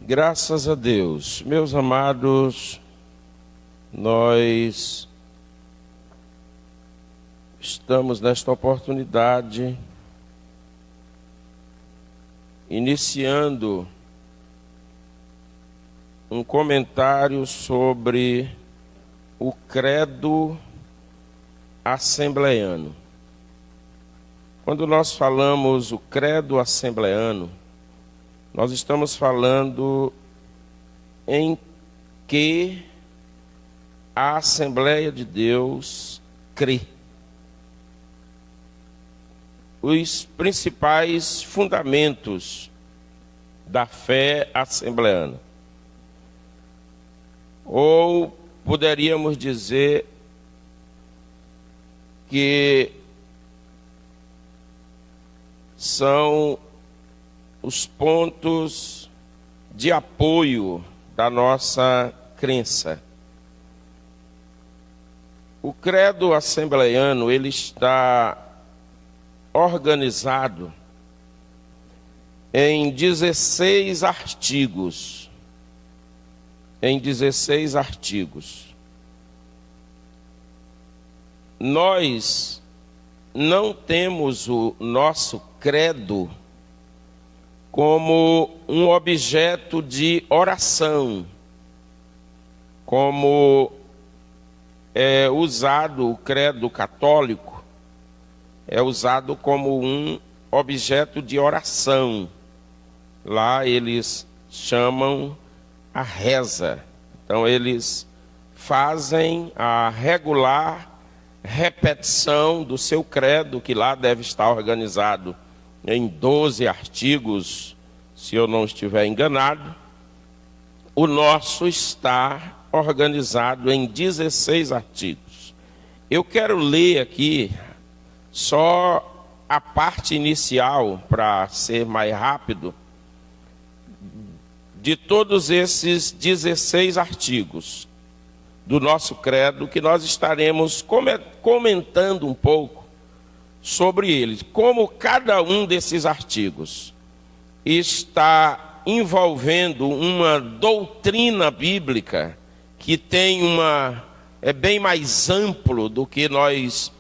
Graças a Deus, meus amados, nós estamos nesta oportunidade iniciando um comentário sobre o credo assembleiano. Quando nós falamos o credo assembleiano, nós estamos falando em que a Assembleia de Deus crê. Os principais fundamentos da fé assembleiana. Ou poderíamos dizer que são os pontos de apoio da nossa crença. O credo assembleiano, ele está organizado em 16 artigos. Nós não temos o nosso credo como um objeto de oração, como é usado o credo católico, é usado como um objeto de oração. Lá eles chamam a reza. Então eles fazem a regular repetição do seu credo, que lá deve estar organizado em 12 artigos, se eu não estiver enganado. O nosso está organizado em 16 artigos. Eu quero ler aqui só a parte inicial, para ser mais rápido, de todos esses 16 artigos do nosso credo, que nós estaremos comentando um pouco sobre eles, como cada um desses artigos está envolvendo uma doutrina bíblica que tem é bem mais amplo do que nós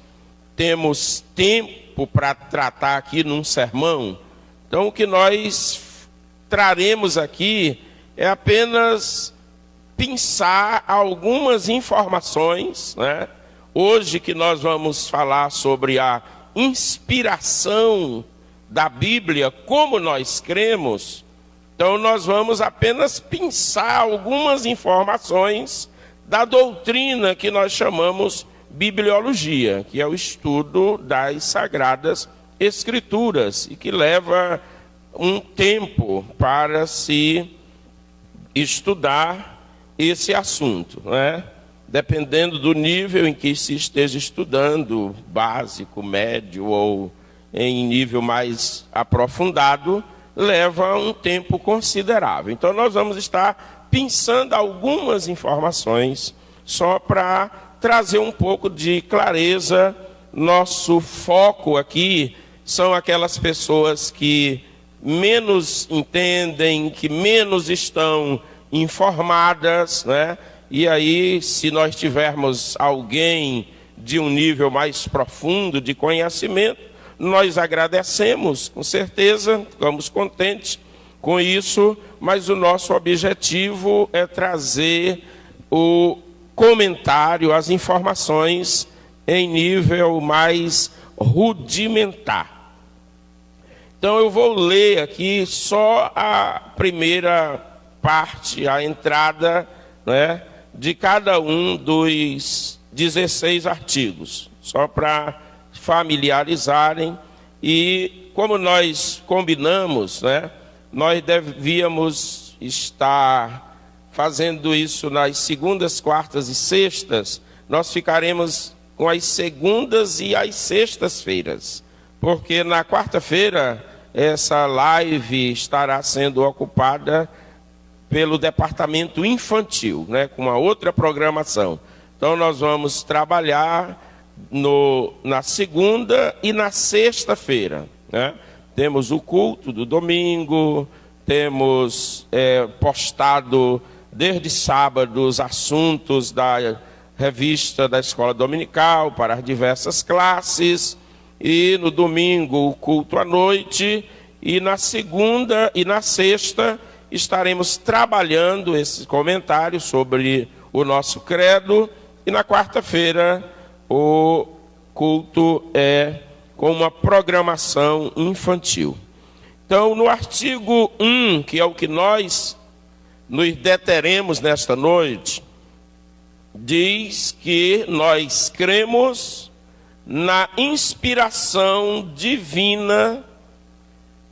temos tempo para tratar aqui num sermão. Então, o que nós traremos aqui é apenas pensar algumas informações, né? Hoje que nós vamos falar sobre a inspiração da Bíblia, como nós cremos, então nós vamos apenas pensar algumas informações da doutrina que nós chamamos bibliologia, que é o estudo das Sagradas Escrituras, e que leva um tempo para se estudar esse assunto, né? Dependendo do nível em que se esteja estudando, básico, médio ou em nível mais aprofundado, leva um tempo considerável. Então nós vamos estar pensando algumas informações só para trazer um pouco de clareza. Nosso foco aqui são aquelas pessoas que menos entendem, que menos estão informadas, né? E aí, se nós tivermos alguém de um nível mais profundo de conhecimento, nós agradecemos, com certeza, ficamos contentes com isso, mas o nosso objetivo é trazer o comentário, as informações em nível mais rudimentar. Então eu vou ler aqui só a primeira parte, a entrada, né, de cada um dos 16 artigos, só para familiarizarem. E como nós combinamos, né, nós devíamos estar fazendo isso nas segundas, quartas e sextas. Nós ficaremos com as segundas e as sextas-feiras, porque na quarta-feira essa live estará sendo ocupada pelo departamento infantil, né, com uma outra programação. Então nós vamos trabalhar na segunda e na sexta-feira, né? Temos o culto do domingo, temos postado desde sábado os assuntos da revista da Escola Dominical para as diversas classes, e no domingo o culto à noite, e na segunda e na sexta estaremos trabalhando esse comentário sobre o nosso credo, e na quarta-feira o culto é com uma programação infantil. Então, no artigo 1, que é o que nós nos deteremos nesta noite, diz que nós cremos na inspiração divina,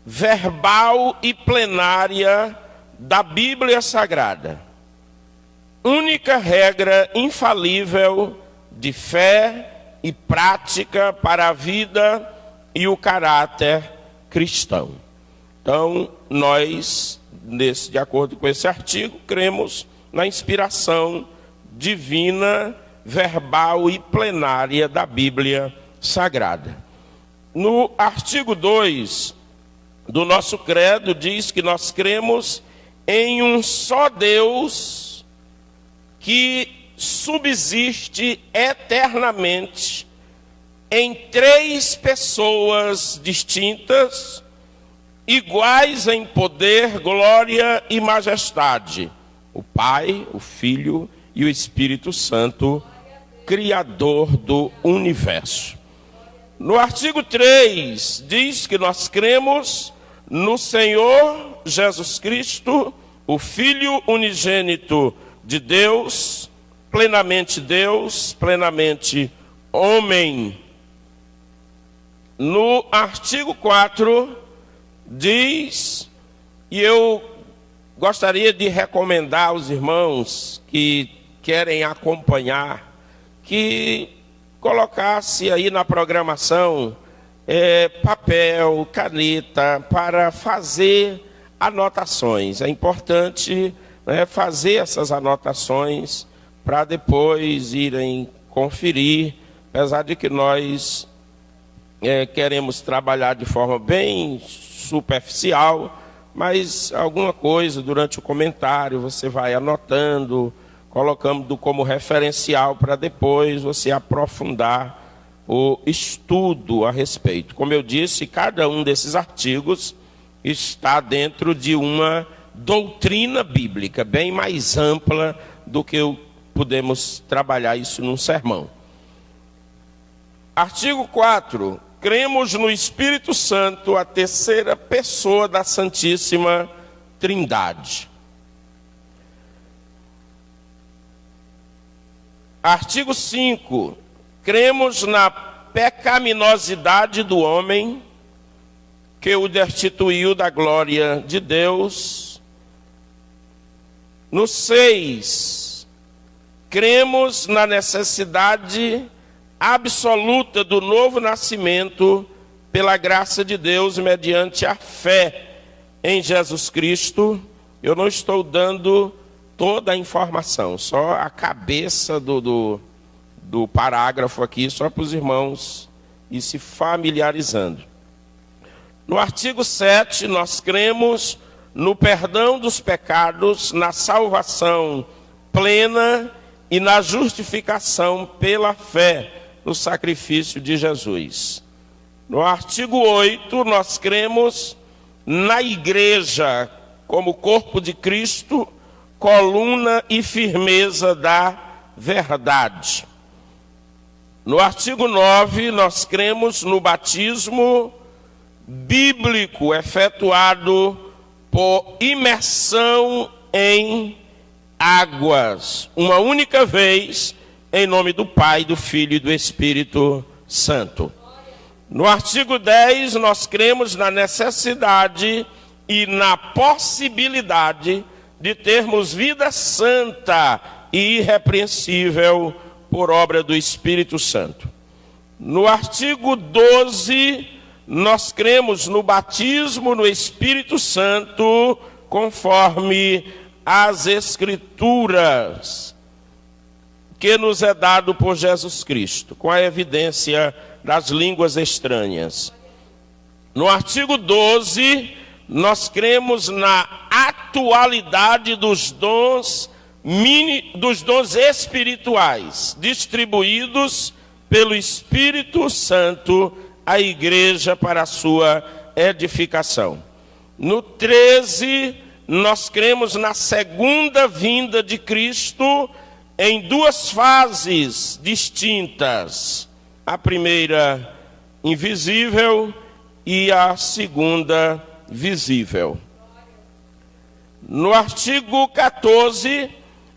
verbal e plenária da Bíblia Sagrada. Única regra infalível de fé e prática para a vida e o caráter cristão. Então, nós, de acordo com esse artigo, cremos na inspiração divina, verbal e plenária da Bíblia Sagrada. No artigo 2 do nosso credo, diz que nós cremos em um só Deus que subsiste eternamente em três pessoas distintas, iguais em poder, glória e majestade: o Pai, o Filho e o Espírito Santo, Criador do universo. No artigo 3, diz que nós cremos no Senhor Jesus Cristo, o Filho unigênito de Deus, plenamente homem. No artigo 4, diz, e eu gostaria de recomendar aos irmãos que querem acompanhar, que colocasse aí na programação papel, caneta, para fazer anotações. É importante fazer essas anotações para depois irem conferir, apesar de que nós queremos trabalhar de forma bem superficial, mas alguma coisa durante o comentário você vai anotando, colocando como referencial para depois você aprofundar o estudo a respeito. Como eu disse, cada um desses artigos está dentro de uma doutrina bíblica bem mais ampla do que podemos trabalhar isso num sermão. Artigo 4. Cremos no Espírito Santo, a terceira pessoa da Santíssima Trindade. Artigo 5. Cremos na pecaminosidade do homem, que o destituiu da glória de Deus. No 6, cremos na necessidade absoluta do novo nascimento pela graça de Deus mediante a fé em Jesus Cristo. Eu não estou dando toda a informação, só a cabeça do parágrafo aqui, só para os irmãos ir se familiarizando. No artigo 7, nós cremos no perdão dos pecados, na salvação plena e na justificação pela fé no sacrifício de Jesus. No artigo 8, nós cremos na igreja como corpo de Cristo, coluna e firmeza da verdade. No artigo 9, nós cremos no batismo bíblico efetuado por imersão em águas, uma única vez, em nome do Pai, do Filho e do Espírito Santo. No artigo 10, nós cremos na necessidade e na possibilidade de termos vida santa e irrepreensível por obra do Espírito Santo. No artigo 12, nós cremos no batismo no Espírito Santo, conforme as Escrituras, que nos é dado por Jesus Cristo, com a evidência das línguas estranhas. No artigo 12, nós cremos na atualidade dos dons espirituais, distribuídos pelo Espírito Santo à igreja para a sua edificação. No 13, nós cremos na segunda vinda de Cristo em duas fases distintas. A primeira, invisível, e a segunda, visível. No artigo 14,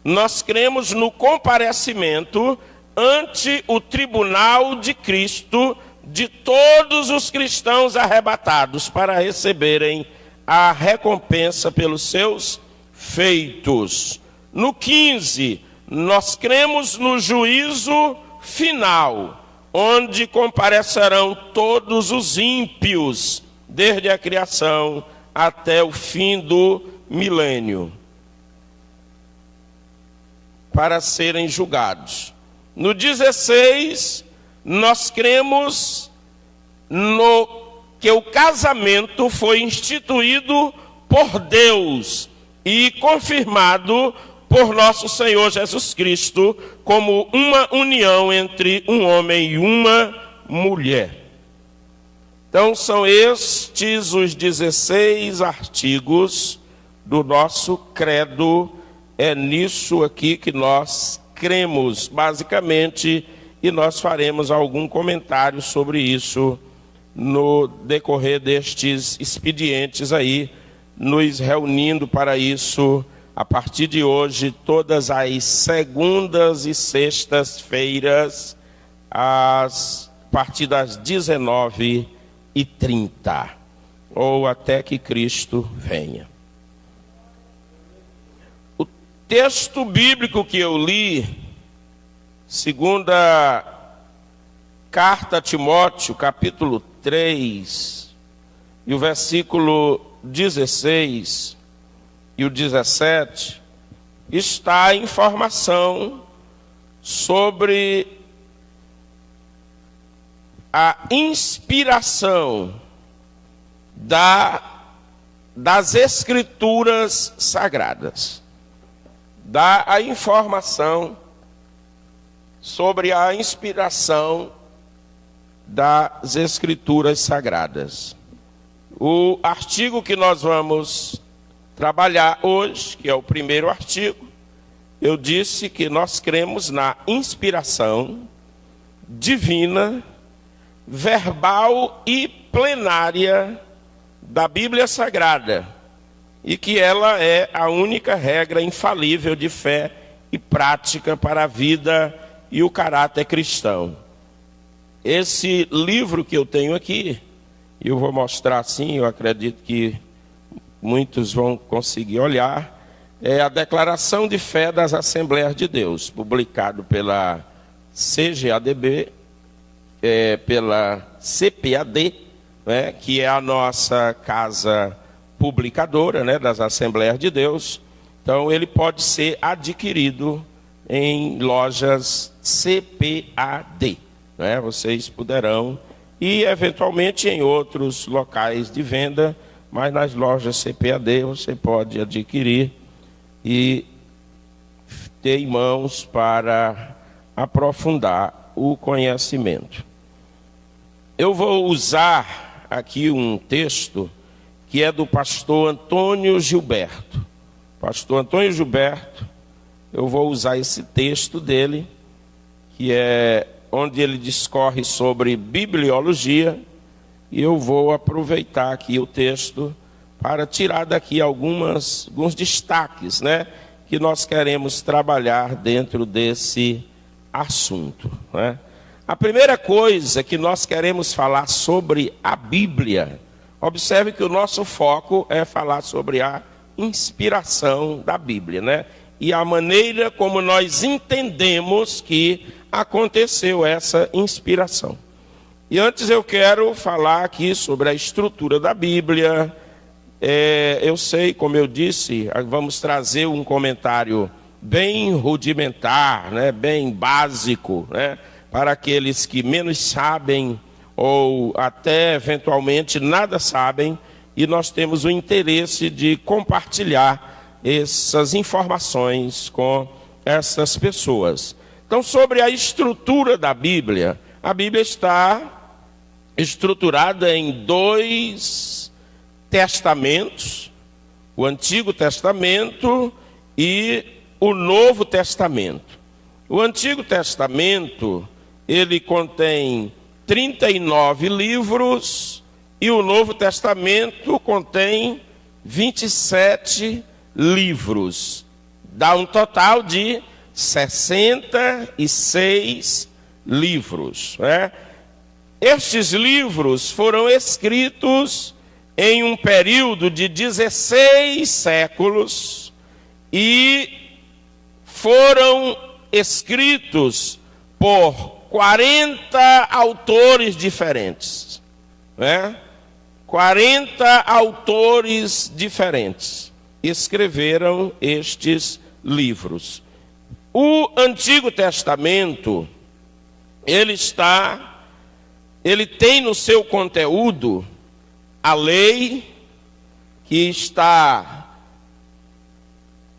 nós cremos no comparecimento ante o tribunal de Cristo de todos os cristãos arrebatados para receberem a recompensa pelos seus feitos. No 15, nós cremos no juízo final, onde comparecerão todos os ímpios, desde a criação até o fim do milênio, para serem julgados. No 16, nós cremos que o casamento foi instituído por Deus e confirmado por nosso Senhor Jesus Cristo como uma união entre um homem e uma mulher. Então são estes os 16 artigos do nosso credo. É nisso aqui que nós cremos, basicamente, e nós faremos algum comentário sobre isso no decorrer destes expedientes aí, nos reunindo para isso a partir de hoje, todas as segundas e sextas-feiras, a partir das 19h30, ou até que Cristo venha. O texto bíblico que eu li, segunda carta a Timóteo, capítulo 3, e o versículo 16 e o 17, está a informação sobre a inspiração das Escrituras Sagradas. Dá a informação sobre a inspiração das Escrituras Sagradas. O artigo que nós vamos trabalhar hoje, que é o primeiro artigo, eu disse que nós cremos na inspiração divina, verbal e plenária da Bíblia Sagrada, e que ela é a única regra infalível de fé e prática para a vida e o caráter cristão. Esse livro que eu tenho aqui, eu vou mostrar assim, eu acredito que muitos vão conseguir olhar, é a Declaração de Fé das Assembleias de Deus, publicado pela CGADB, pela CPAD, né, que é a nossa casa publicadora, né, das Assembleias de Deus. Então ele pode ser adquirido em lojas CPAD, né? Vocês poderão, e eventualmente em outros locais de venda, mas nas lojas CPAD você pode adquirir e ter em mãos para aprofundar o conhecimento. Eu vou usar aqui um texto que é do pastor Antônio Gilberto. Pastor Antônio Gilberto, eu vou usar esse texto dele, que é onde ele discorre sobre bibliologia, e eu vou aproveitar aqui o texto para tirar daqui alguns destaques, né, que nós queremos trabalhar dentro desse assunto, né? A primeira coisa que nós queremos falar sobre a Bíblia, observe que o nosso foco é falar sobre a inspiração da Bíblia, né? E a maneira como nós entendemos que aconteceu essa inspiração. E antes eu quero falar aqui sobre a estrutura da Bíblia. Eu sei, como eu disse, vamos trazer um comentário bem rudimentar, né? Bem básico, né? Para aqueles que menos sabem ou até eventualmente nada sabem, e nós temos o interesse de compartilhar essas informações com essas pessoas. Então, sobre a estrutura da Bíblia, a Bíblia está estruturada em 2 testamentos, o Antigo Testamento e o Novo Testamento. O Antigo Testamento, ele contém 39 livros e o Novo Testamento contém 27 livros. Dá um total de 66 livros, né? Estes livros foram escritos em um período de 16 séculos e foram escritos por 40 autores diferentes, né? 40 autores diferentes escreveram estes livros. O Antigo Testamento, ele tem no seu conteúdo a lei, que está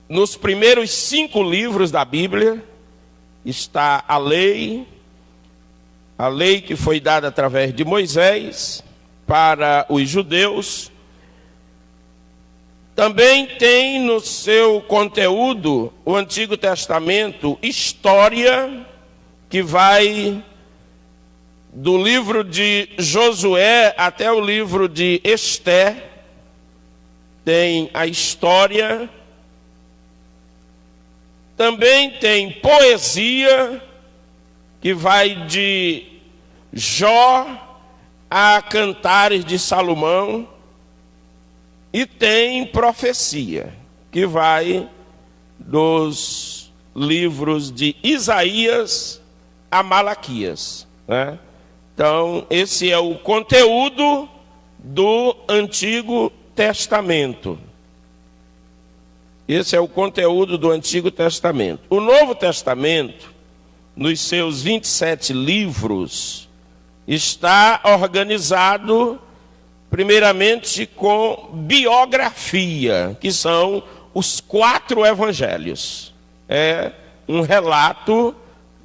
nos primeiros 5 livros da Bíblia. Está a lei que foi dada através de Moisés para os judeus. Também tem no seu conteúdo, o Antigo Testamento, história, que vai do livro de Josué até o livro de Esté. Tem a história. Também tem poesia, que vai de Jó a Cantares de Salomão. E tem profecia, que vai dos livros de Isaías a Malaquias, né? Então, esse é o conteúdo do Antigo Testamento. Esse é o conteúdo do Antigo Testamento. O Novo Testamento, nos seus 27 livros, está organizado primeiramente com biografia, que são os 4 evangelhos. É um relato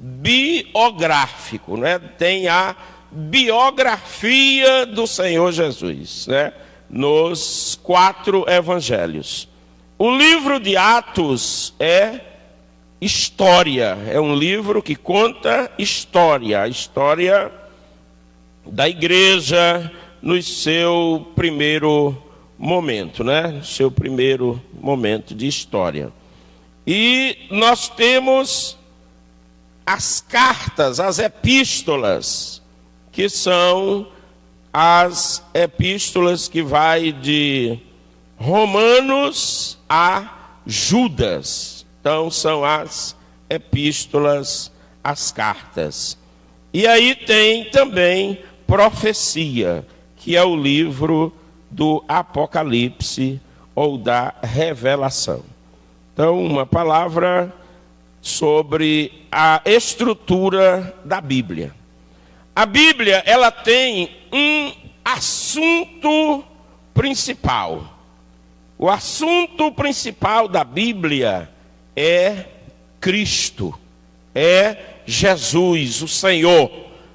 biográfico, né? Tem a biografia do Senhor Jesus, né? Nos 4 evangelhos. O livro de Atos é história, é um livro que conta história, a história da igreja no seu primeiro momento, né? No seu primeiro momento de história. E nós temos as cartas, as epístolas, que são as epístolas que vai de Romanos a Judas. Então são as epístolas, as cartas. E aí tem também profecia, que é o livro do Apocalipse ou da Revelação. Então, uma palavra sobre a estrutura da Bíblia. A Bíblia, ela tem um assunto principal. O assunto principal da Bíblia é Cristo, é Jesus, o Senhor,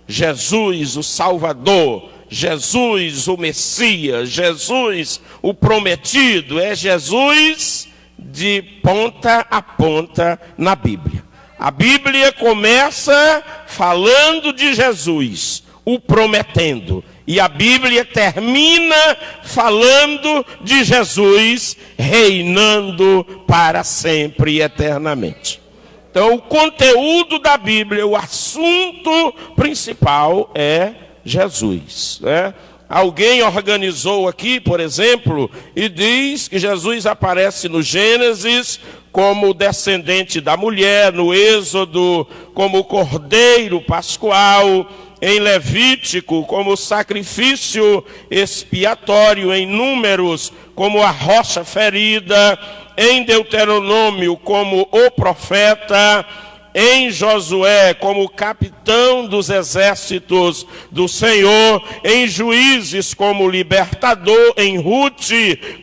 Jesus, o Salvador, Jesus, o Messias, Jesus, o prometido, é Jesus de ponta a ponta na Bíblia. A Bíblia começa falando de Jesus, o prometendo, e a Bíblia termina falando de Jesus reinando para sempre e eternamente. Então, o conteúdo da Bíblia, o assunto principal é Jesus, né? Alguém organizou aqui, por exemplo, e diz que Jesus aparece no Gênesis como descendente da mulher, no Êxodo como cordeiro pascual, em Levítico como sacrifício expiatório, em Números como a rocha ferida, em Deuteronômio como o profeta, em Josué como capitão dos exércitos do Senhor, em Juízes como libertador, em Ruth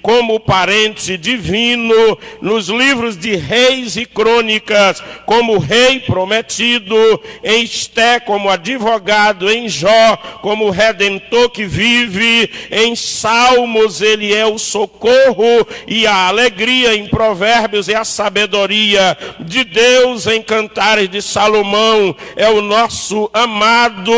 como parente divino, nos livros de Reis e Crônicas como rei prometido, em Esté como advogado, em Jó como redentor que vive, em Salmos ele é o socorro e a alegria, em Provérbios é a sabedoria de Deus, em Cantares de Salomão é o nosso amado,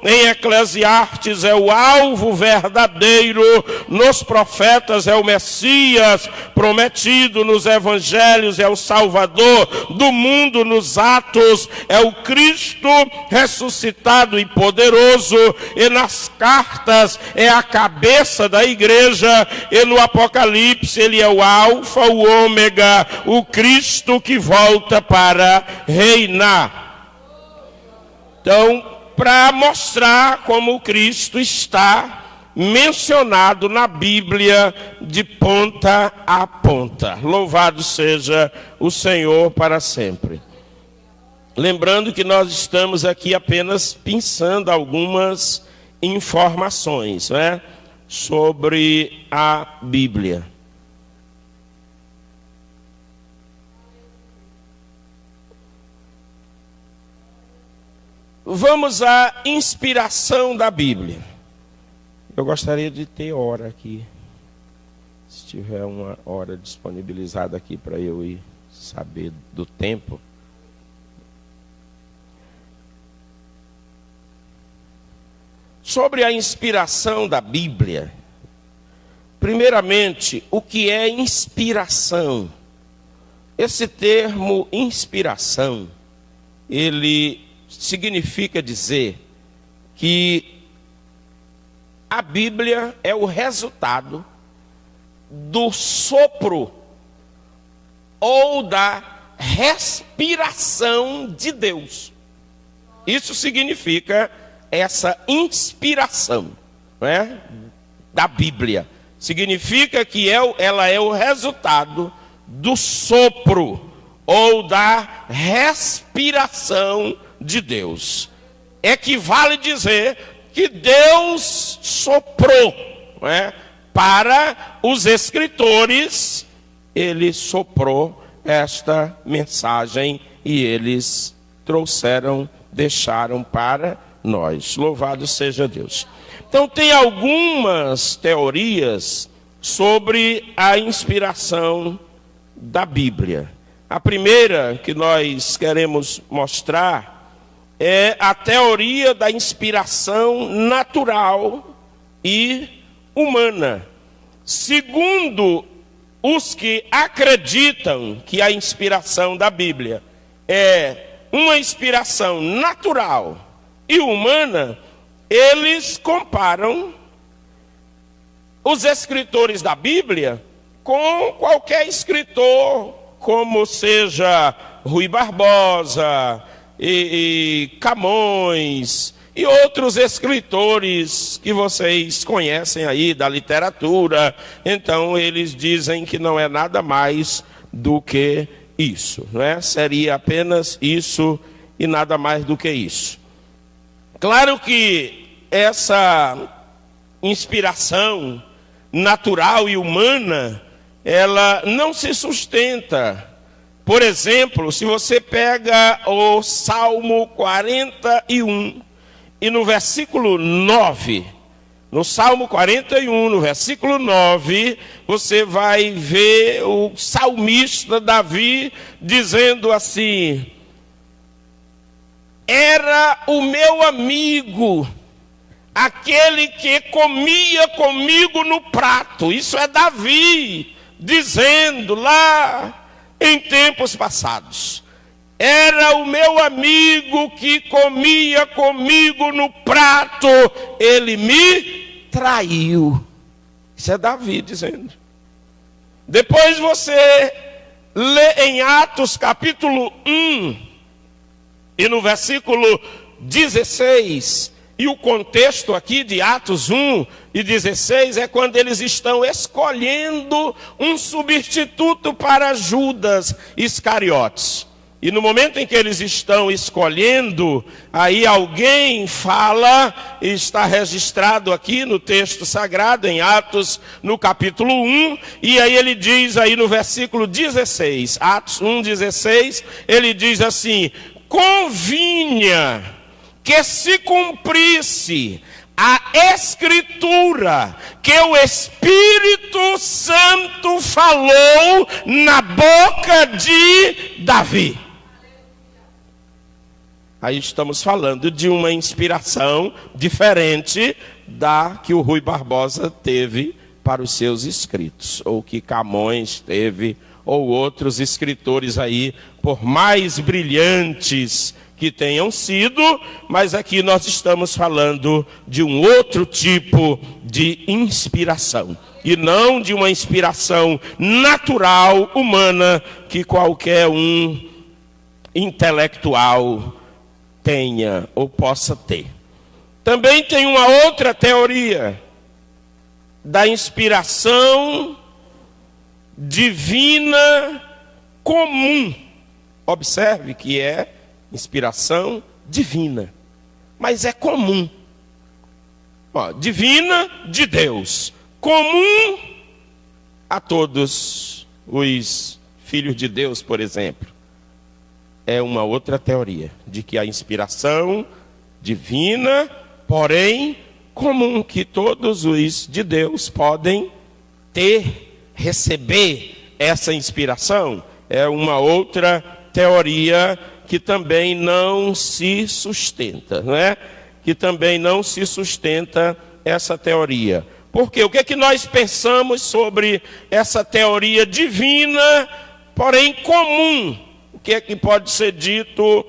em Eclesiastes é o alvo verdadeiro, nos profetas é o Messias prometido, nos evangelhos é o Salvador do mundo, nos Atos é o Cristo ressuscitado e poderoso, e nas cartas é a cabeça da igreja, e no Apocalipse ele é o Alfa, o Ômega, o Cristo que volta para reinar. Então, para mostrar como Cristo está mencionado na Bíblia de ponta a ponta. Louvado seja o Senhor para sempre. Lembrando que nós estamos aqui apenas pensando algumas informações, né, sobre a Bíblia. Vamos à inspiração da Bíblia. Eu gostaria de ter hora aqui. Se tiver uma hora disponibilizada aqui para eu ir saber do tempo. Sobre a inspiração da Bíblia. Primeiramente, o que é inspiração? Esse termo inspiração, ele significa dizer que a Bíblia é o resultado do sopro ou da respiração de Deus. Isso significa essa inspiração, né, da Bíblia. Significa que ela é o resultado do sopro ou da respiração de Deus. Equivale dizer que Deus soprou, né, para os escritores, ele soprou esta mensagem e eles trouxeram, deixaram para nós. Louvado seja Deus. Então tem algumas teorias sobre a inspiração da Bíblia. A primeira que nós queremos mostrar é a teoria da inspiração natural e humana. Segundo os que acreditam que a inspiração da Bíblia é uma inspiração natural e humana, eles comparam os escritores da Bíblia com qualquer escritor, como seja Rui Barbosa e Camões e outros escritores que vocês conhecem aí da literatura. Então eles dizem que não é nada mais do que isso, né? Seria apenas isso e nada mais do que isso. Claro que essa inspiração natural e humana, ela não se sustenta. Por exemplo, se você pega o Salmo 41 e no versículo 9, no Salmo 41, no versículo 9, você vai ver o salmista Davi dizendo assim: era o meu amigo, aquele que comia comigo no prato. Isso é Davi dizendo lá em tempos passados. Era o meu amigo que comia comigo no prato, ele me traiu. Isso é Davi dizendo. Depois você lê em Atos capítulo 1 e no versículo 16, e o contexto aqui de Atos 1 e 16 é quando eles estão escolhendo um substituto para Judas Iscariotes. E no momento em que eles estão escolhendo, aí alguém fala, e está registrado aqui no texto sagrado, em Atos, no capítulo 1, e aí ele diz aí no versículo 16, Atos 1,16, ele diz assim: convinha que se cumprisse a Escritura que o Espírito Santo falou na boca de Davi. Aí estamos falando de uma inspiração diferente da que o Rui Barbosa teve para os seus escritos, ou que Camões teve, ou outros escritores aí, por mais brilhantes que tenham sido, mas aqui nós estamos falando de um outro tipo de inspiração, e não de uma inspiração natural, humana, que qualquer um intelectual tenha ou possa ter. Também tem uma outra teoria da inspiração divina comum. Observe que é inspiração divina, mas é comum. Divina de Deus, comum a todos os filhos de Deus, por exemplo. É uma outra teoria de que a inspiração divina, porém comum, que todos os de Deus podem ter, receber essa inspiração, é uma outra teoria que também não se sustenta, não é? Que também não se sustenta essa teoria. Porque o que é que nós pensamos sobre essa teoria divina, porém comum? O que é que pode ser dito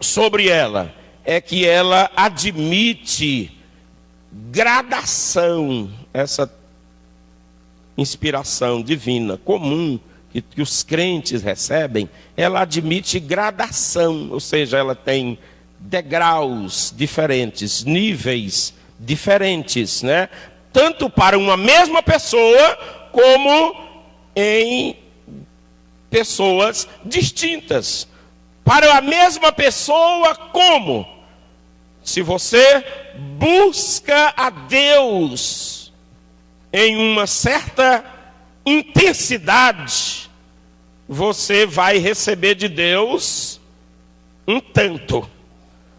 sobre ela? É que ela admite gradação, essa inspiração divina comum que os crentes recebem, ela admite gradação, ou seja, ela tem degraus diferentes, níveis diferentes, né? Tanto para uma mesma pessoa, como em pessoas distintas. Para a mesma pessoa, como? Se você busca a Deus em uma certa intensidade, você vai receber de Deus um tanto.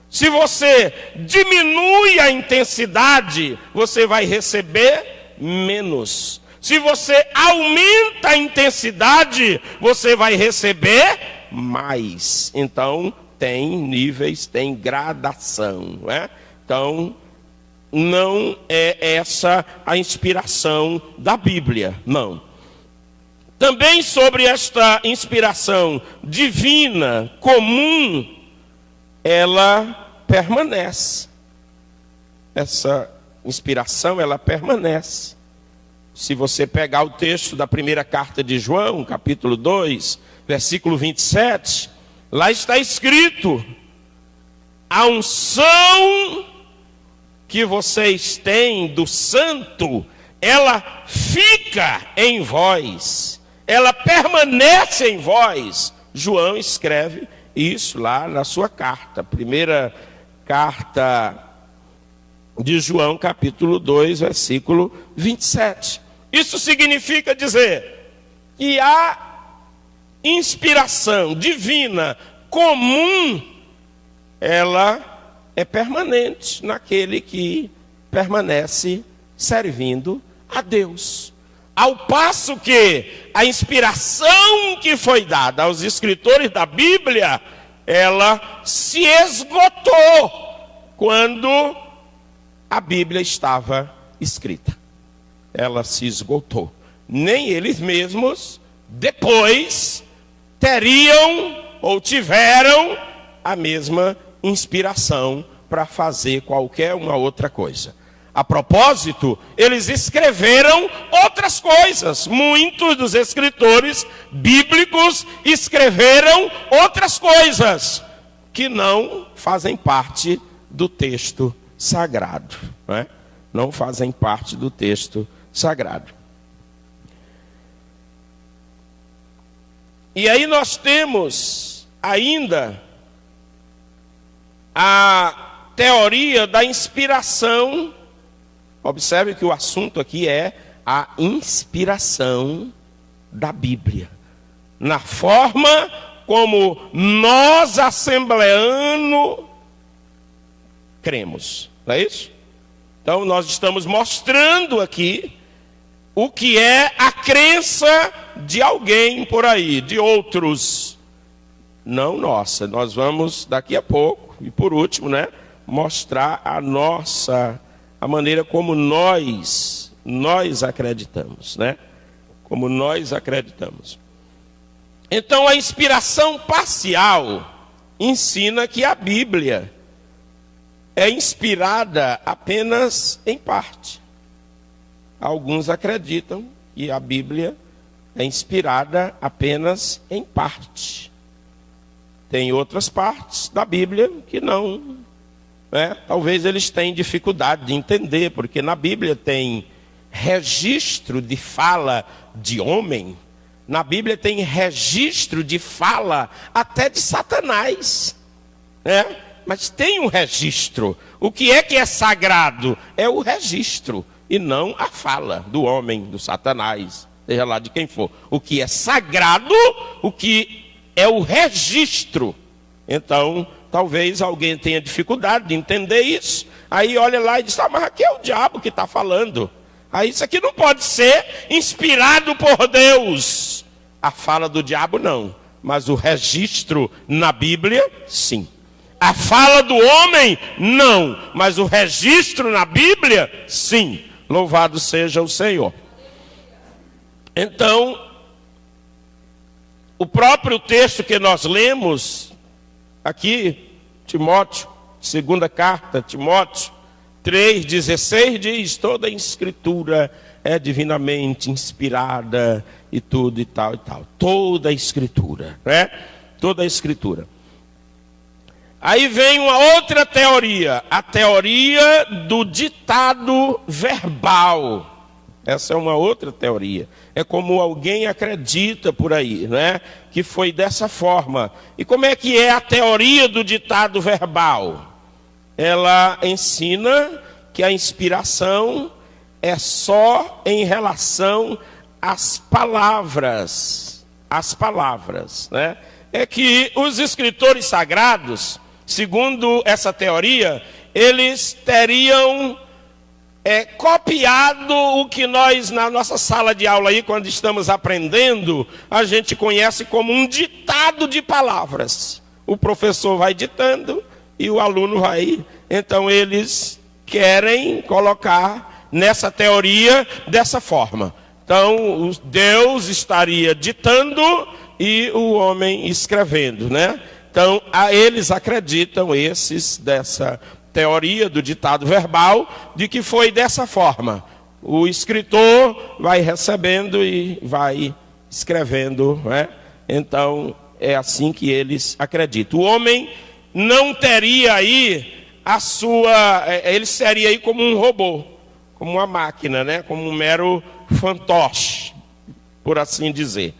Se você diminui a intensidade, você vai receber menos. Se você aumenta a intensidade, você vai receber mais. Então, tem níveis, tem gradação, não é? Então, não é essa a inspiração da Bíblia, não. Também sobre esta inspiração divina, comum, ela permanece. Essa inspiração, ela permanece. Se você pegar o texto da primeira carta de João, capítulo 2, versículo 27, lá está escrito: a unção que vocês têm do santo, ela fica em vós, ela permanece em vós. João escreve isso lá na sua carta, primeira carta de João, capítulo 2, versículo 27. Isso significa dizer que a inspiração divina comum, ela é permanente naquele que permanece servindo a Deus. Ao passo que a inspiração que foi dada aos escritores da Bíblia, ela se esgotou quando a Bíblia estava escrita. Ela se esgotou. Nem eles mesmos depois teriam ou tiveram a mesma inspiração para fazer qualquer uma outra coisa. A propósito, eles escreveram outras coisas. Muitos dos escritores bíblicos escreveram outras coisas que não fazem parte do texto sagrado, não é? Não fazem parte do texto sagrado. E aí nós temos ainda a teoria da inspiração. Observe que o assunto aqui é a inspiração da Bíblia, na forma como nós, assembleanos, cremos. Não é isso? Então nós estamos mostrando aqui o que é a crença de alguém por aí, de outros, não nossa. Nós vamos daqui a pouco, e por último, mostrar a maneira como nós acreditamos, como nós acreditamos. Então a inspiração parcial ensina que a Bíblia é inspirada apenas em parte. Alguns acreditam que a Bíblia é inspirada apenas em parte. Tem outras partes da Bíblia que não. Talvez eles tenham dificuldade de entender, porque na Bíblia tem registro de fala de homem. Na Bíblia tem registro de fala até de Satanás. Mas tem um registro. O que é sagrado? É o registro, e não a fala do homem, do Satanás, seja lá de quem for. O que é sagrado, o que é o registro. Então, talvez alguém tenha dificuldade de entender isso. Aí olha lá e diz, mas aqui é o diabo que está falando. Aí isso aqui não pode ser inspirado por Deus. A fala do diabo não, mas o registro na Bíblia, sim. A fala do homem, não, mas o registro na Bíblia, sim. Louvado seja o Senhor. Então, o próprio texto que nós lemos aqui, Timóteo, segunda carta, Timóteo 3,16 diz, toda a escritura é divinamente inspirada e tudo e tal e tal. Toda a escritura, Toda a escritura. Aí vem uma outra teoria, a teoria do ditado verbal. Essa é uma outra teoria. É como alguém acredita por aí, que foi dessa forma. E como é que é a teoria do ditado verbal? Ela ensina que a inspiração é só em relação às palavras. As palavras, É que os escritores sagrados, segundo essa teoria, eles teriam copiado o que nós, na nossa sala de aula aí, quando estamos aprendendo, a gente conhece como um ditado de palavras. O professor vai ditando e o aluno vai. Então eles querem colocar nessa teoria dessa forma. Então Deus estaria ditando e o homem escrevendo, Então eles acreditam, esses dessa teoria do ditado verbal, de que foi dessa forma. O escritor vai recebendo e vai escrevendo, Então é assim que eles acreditam. O homem não teria aí ele seria aí como um robô, como uma máquina, como um mero fantoche, por assim dizer,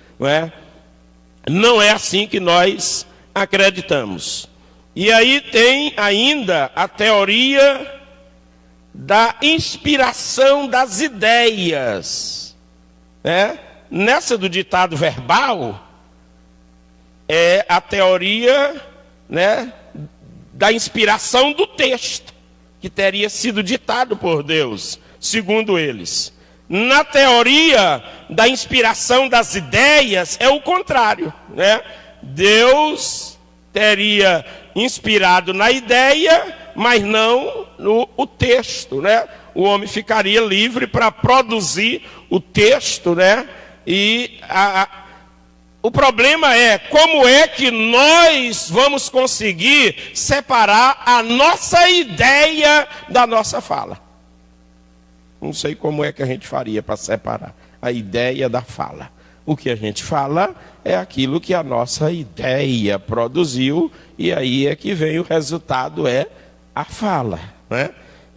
Não é assim que nós acreditamos. E aí tem ainda a teoria da inspiração das ideias. Nessa do ditado verbal, é a teoria da inspiração do texto, que teria sido ditado por Deus, segundo eles. Na teoria da inspiração das ideias, é o contrário. Deus teria inspirado na ideia, mas não no texto, O homem ficaria livre para produzir o texto, E o problema é, como é que nós vamos conseguir separar a nossa ideia da nossa fala? Não sei como é que a gente faria para separar a ideia da fala. O que a gente fala é aquilo que a nossa ideia produziu, e aí é que vem o resultado, é a fala.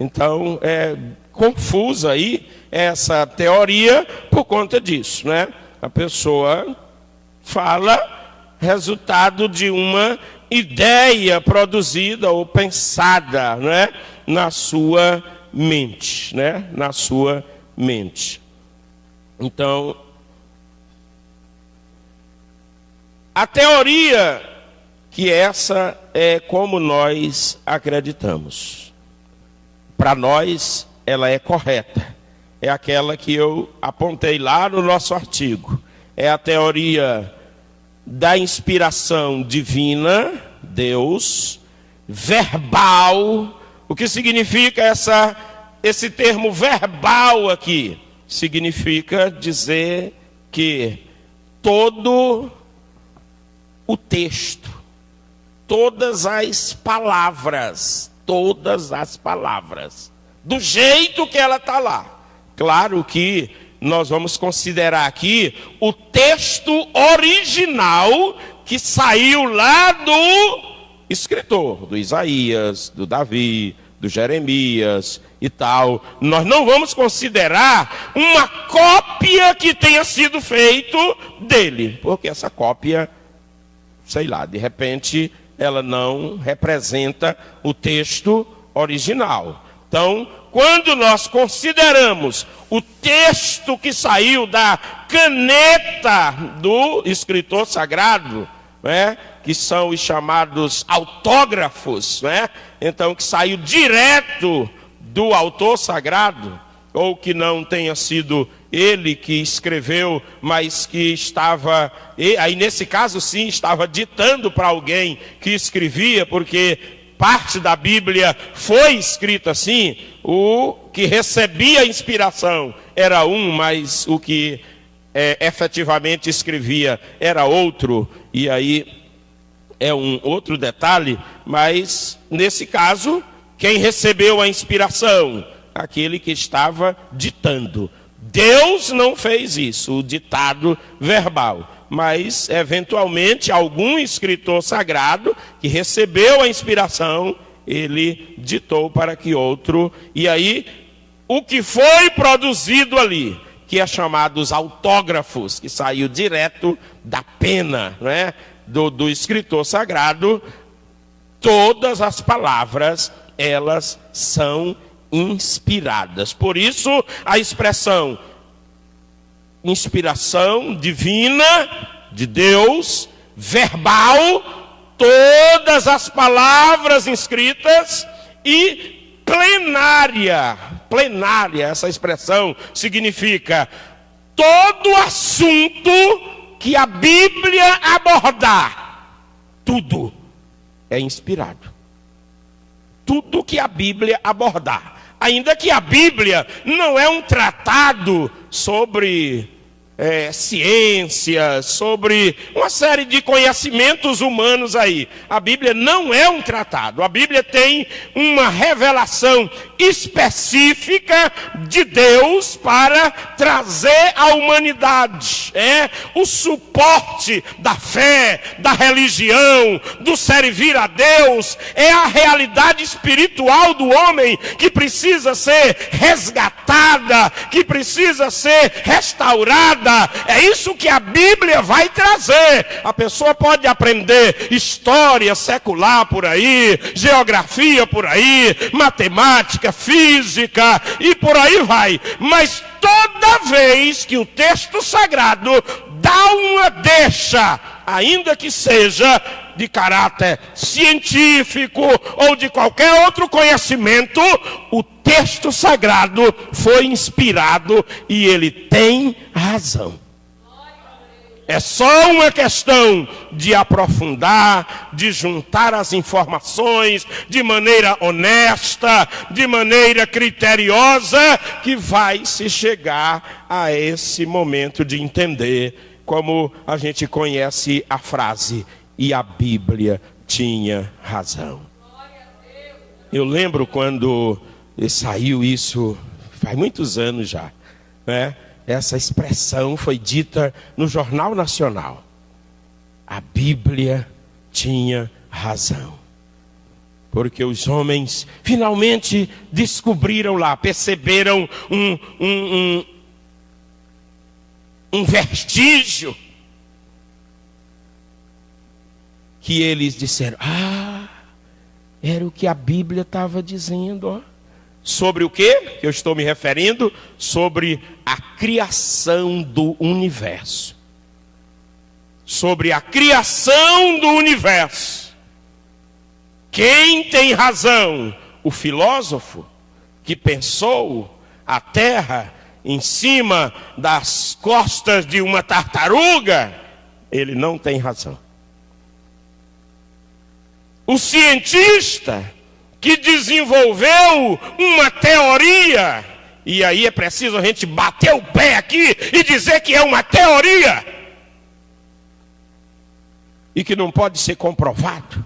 Então, é confusa aí essa teoria por conta disso. A pessoa fala, resultado de uma ideia produzida ou pensada, né, na sua mente, né, na sua mente. Então, a teoria que essa é como nós acreditamos. Para nós, ela é correta. É aquela que eu apontei lá no nosso artigo. É a teoria da inspiração divina, Deus, verbal. O que significa esse termo verbal aqui? Significa dizer que todo o texto, todas as palavras, do jeito que ela está lá. Claro que nós vamos considerar aqui o texto original que saiu lá do escritor, do Isaías, do Davi, do Jeremias e tal. Nós não vamos considerar uma cópia que tenha sido feito dele, porque essa cópia, sei lá, de repente ela não representa o texto original. Então, quando nós consideramos o texto que saiu da caneta do escritor sagrado, né, que são os chamados autógrafos, né, então que saiu direto do autor sagrado, ou que não tenha sido ele que escreveu, mas que estava, aí nesse caso sim, estava ditando para alguém que escrevia, porque parte da Bíblia foi escrita assim. O que recebia a inspiração era um, mas o que efetivamente escrevia era outro. E aí é um outro detalhe, mas nesse caso, quem recebeu a inspiração? Aquele que estava ditando. Deus não fez isso, o ditado verbal. Mas, eventualmente, algum escritor sagrado que recebeu a inspiração, ele ditou para que outro. E aí, o que foi produzido ali, que é chamado os autógrafos, que saiu direto da pena, né, do escritor sagrado, todas as palavras, elas são inspiradas. Por isso, a expressão inspiração divina de Deus, verbal, todas as palavras inscritas, e plenária. Plenária, essa expressão significa todo assunto que a Bíblia abordar, tudo é inspirado. Tudo que a Bíblia abordar. Ainda que a Bíblia não é um tratado sobre ciência, sobre uma série de conhecimentos humanos aí. A Bíblia não é um tratado. A Bíblia tem uma revelação específica de Deus para trazer à humanidade. É o suporte da fé, da religião, do servir a Deus. É a realidade espiritual do homem que precisa ser resgatada, que precisa ser restaurada. É isso que a Bíblia vai trazer. A pessoa pode aprender história secular por aí, geografia por aí, matemática, física e por aí vai. Mas toda vez que o texto sagrado dá uma deixa, ainda que seja de caráter científico ou de qualquer outro conhecimento, o texto sagrado foi inspirado e ele tem razão. É só uma questão de aprofundar, de juntar as informações de maneira honesta, de maneira criteriosa, que vai se chegar a esse momento de entender, como a gente conhece a frase, e a Bíblia tinha razão. Eu lembro quando saiu isso, faz muitos anos já, né? Essa expressão foi dita no Jornal Nacional. A Bíblia tinha razão. Porque os homens finalmente descobriram lá, perceberam um vestígio que eles disseram: ah, era o que a Bíblia estava dizendo, ó. Sobre o quê que eu estou me referindo? Sobre a criação do universo. Sobre a criação do universo. Quem tem razão? O filósofo que pensou a terra em cima das costas de uma tartaruga? Ele não tem razão. O cientista que desenvolveu uma teoria, e aí é preciso a gente bater o pé aqui e dizer que é uma teoria, e que não pode ser comprovado.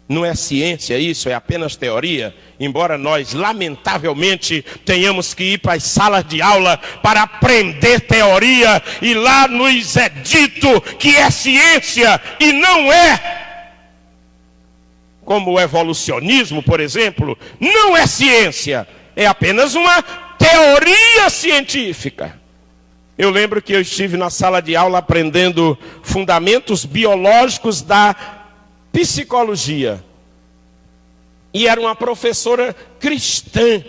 Não é ciência isso, é apenas teoria, embora nós, lamentavelmente, tenhamos que ir para as salas de aula para aprender teoria, e lá nos é dito que é ciência e não é. Como o evolucionismo, por exemplo, não é ciência, é apenas uma teoria científica. Eu lembro que eu estive na sala de aula aprendendo fundamentos biológicos da psicologia. E era uma professora cristã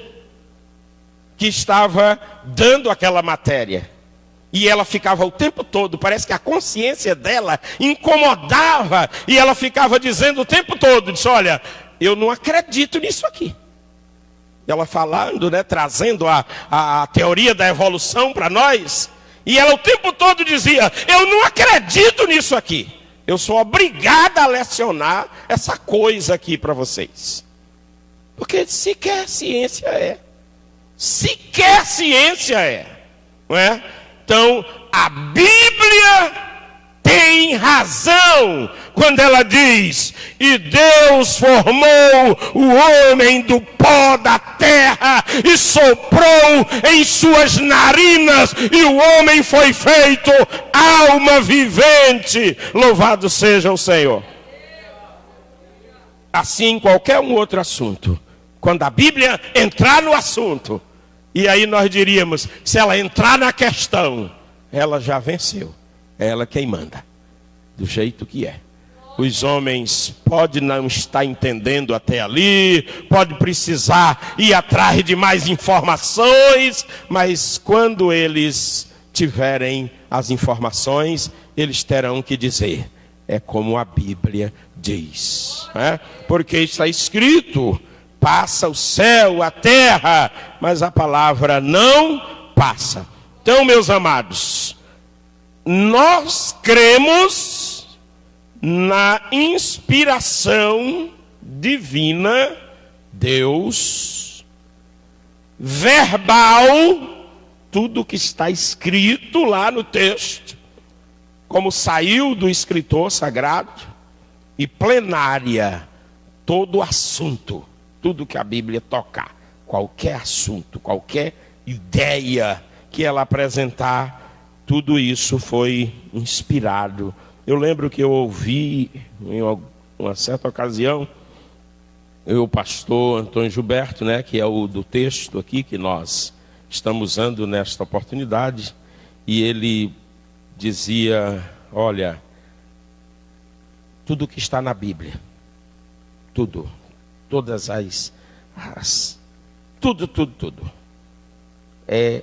que estava dando aquela matéria. E ela ficava o tempo todo, parece que a consciência dela incomodava. E ela ficava dizendo o tempo todo, disse: olha, eu não acredito nisso aqui. Ela falando, né, trazendo a teoria da evolução para nós. E ela o tempo todo dizia: eu não acredito nisso aqui. Eu sou obrigada a lecionar essa coisa aqui para vocês. Porque sequer ciência é. Sequer ciência é. Não é? Então, a Bíblia tem razão quando ela diz: e Deus formou o homem do pó da terra e soprou em suas narinas, e o homem foi feito alma vivente. Louvado seja o Senhor. Assim, qualquer um outro assunto, quando a Bíblia entrar no assunto, e aí nós diríamos, se ela entrar na questão, ela já venceu. É ela quem manda, do jeito que é. Os homens podem não estar entendendo até ali, pode precisar ir atrás de mais informações, mas quando eles tiverem as informações, eles terão que dizer: é como a Bíblia diz, né? Porque está escrito: passa o céu, a terra, mas a palavra não passa. Então, meus amados, nós cremos na inspiração divina, Deus, verbal, tudo que está escrito lá no texto, como saiu do escritor sagrado, e plenária, todo assunto, tudo que a Bíblia tocar, qualquer assunto, qualquer ideia que ela apresentar, tudo isso foi inspirado. Eu lembro que eu ouvi, em uma certa ocasião, o pastor Antônio Gilberto, né, que é o do texto aqui que nós estamos usando nesta oportunidade, e ele dizia: olha, tudo que está na Bíblia, tudo, todas tudo é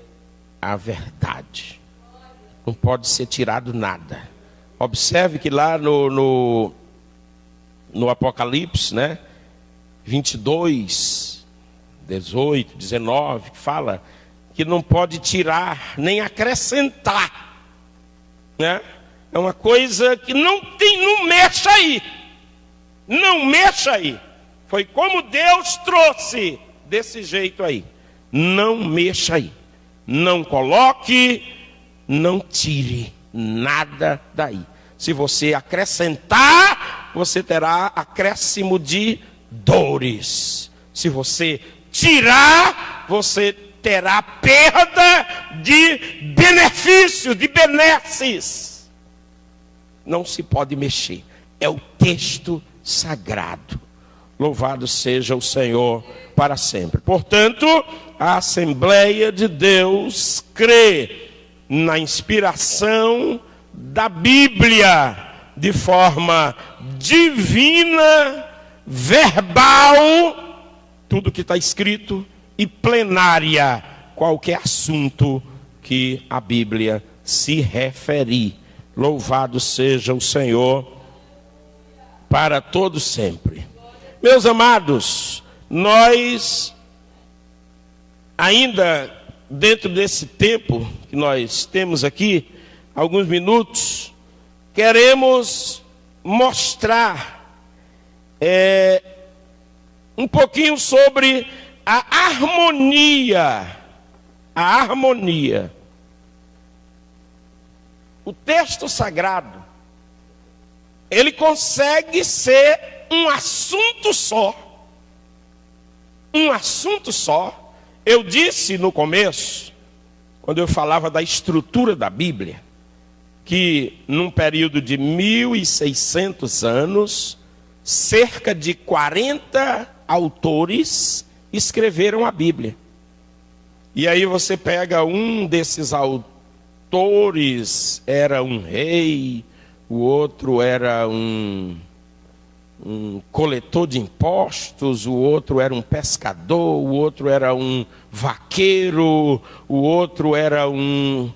a verdade. Não pode ser tirado nada. Observe que lá no Apocalipse, né, 22, 18, 19, que fala que não pode tirar nem acrescentar, né? É uma coisa que não mexa aí. Não mexa aí. Foi como Deus trouxe desse jeito aí. Não mexa aí. Não coloque, não tire nada daí. Se você acrescentar, você terá acréscimo de dores. Se você tirar, você terá perda de benefício, de benesses. Não se pode mexer. É o texto sagrado. Louvado seja o Senhor para sempre. Portanto, a Assembleia de Deus crê na inspiração da Bíblia de forma divina, verbal, tudo que está escrito, e plenária, qualquer assunto que a Bíblia se referir. Louvado seja o Senhor para todos sempre. Meus amados, nós ainda dentro desse tempo que nós temos aqui, alguns minutos, queremos mostrar um pouquinho sobre a harmonia. A harmonia. O texto sagrado, ele consegue ser um assunto só. Um assunto só. Eu disse no começo, quando eu falava da estrutura da Bíblia, que num período de 1600 anos, cerca de 40 autores escreveram a Bíblia. E aí você pega um desses autores, era um rei, o outro era um coletor de impostos, o outro era um pescador, o outro era um vaqueiro, o outro era um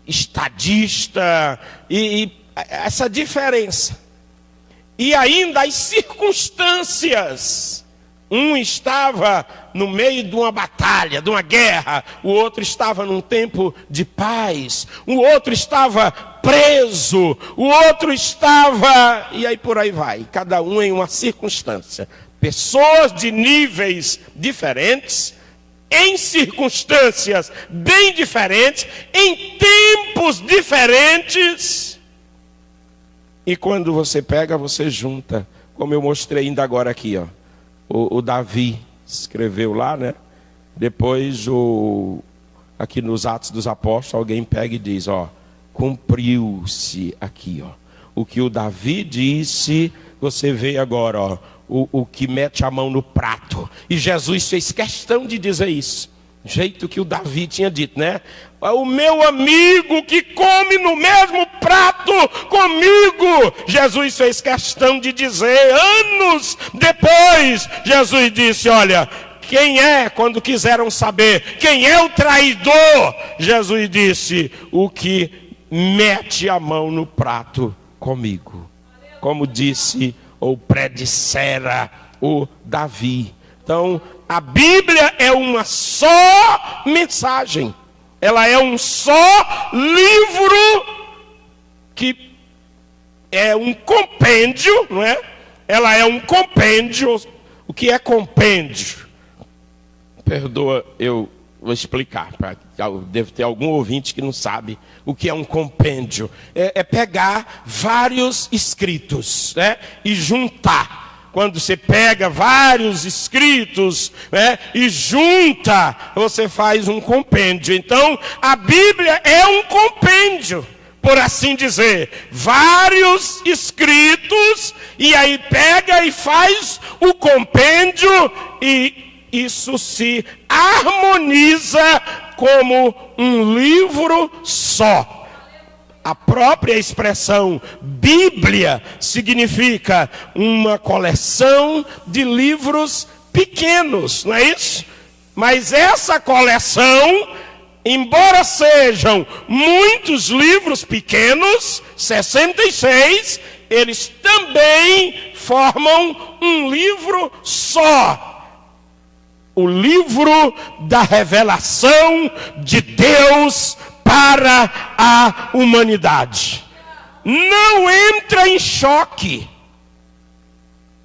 estadista, e essa diferença. E ainda as circunstâncias. Um estava no meio de uma batalha, de uma guerra. O outro estava num tempo de paz. O outro estava preso. O outro estava... E aí por aí vai. Cada um em uma circunstância. Pessoas de níveis diferentes, em circunstâncias bem diferentes, em tempos diferentes. E quando você pega, você junta. Como eu mostrei ainda agora aqui, ó. O Davi escreveu lá, né? Depois, aqui nos Atos dos Apóstolos, alguém pega e diz, ó, cumpriu-se aqui, ó. O que o Davi disse, você vê agora, ó, o que mete a mão no prato. E Jesus fez questão de dizer isso. Jeito que o Davi tinha dito, né? O meu amigo que come no mesmo prato comigo. Jesus fez questão de dizer, anos depois, Jesus disse, olha, quem é, quando quiseram saber, quem é o traidor? Jesus disse, o que mete a mão no prato comigo. Como disse ou predissera o Davi. Então, a Bíblia é uma só mensagem. Ela é um só livro que é um compêndio, não é? Ela é um compêndio. O que é compêndio? Perdoa, eu vou explicar. Deve ter algum ouvinte que não sabe o que é um compêndio. É pegar vários escritos, né, e juntar. Quando você pega vários escritos, né, e junta, você faz um compêndio. Então, a Bíblia é um compêndio, por assim dizer. Vários escritos, e aí pega e faz o compêndio, e isso se harmoniza como um livro só. A própria expressão Bíblia significa uma coleção de livros pequenos, não é isso? Mas essa coleção, embora sejam muitos livros pequenos, 66, eles também formam um livro só. O livro da revelação de Deus para a humanidade. Não entra em choque.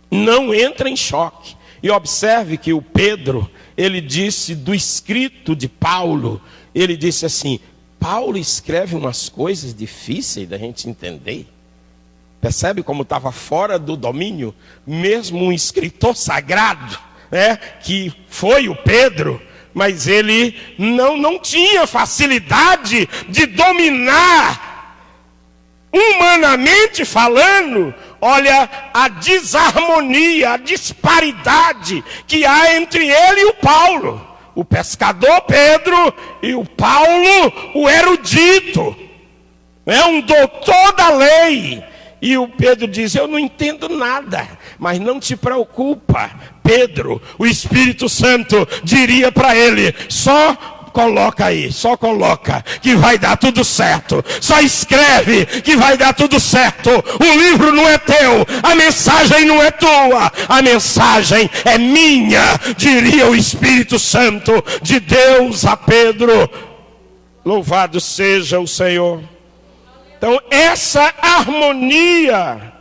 Não entra em choque. E observe que o Pedro, ele disse do escrito de Paulo, ele disse assim, Paulo escreve umas coisas difíceis da gente entender. Percebe como estava fora do domínio? Mesmo um escritor sagrado, né, que foi o Pedro, mas ele não tinha facilidade de dominar, humanamente falando. Olha a desarmonia, a disparidade que há entre ele e o Paulo. O pescador Pedro e o Paulo, o erudito. é um doutor da lei. E o Pedro diz: eu não entendo nada. Mas não te preocupa, Pedro. O Espírito Santo diria para ele: só coloca aí, só coloca, que vai dar tudo certo. Só escreve, que vai dar tudo certo. O livro não é teu, a mensagem não é tua, a mensagem é minha, diria o Espírito Santo de Deus a Pedro. Louvado seja o Senhor. Então, essa harmonia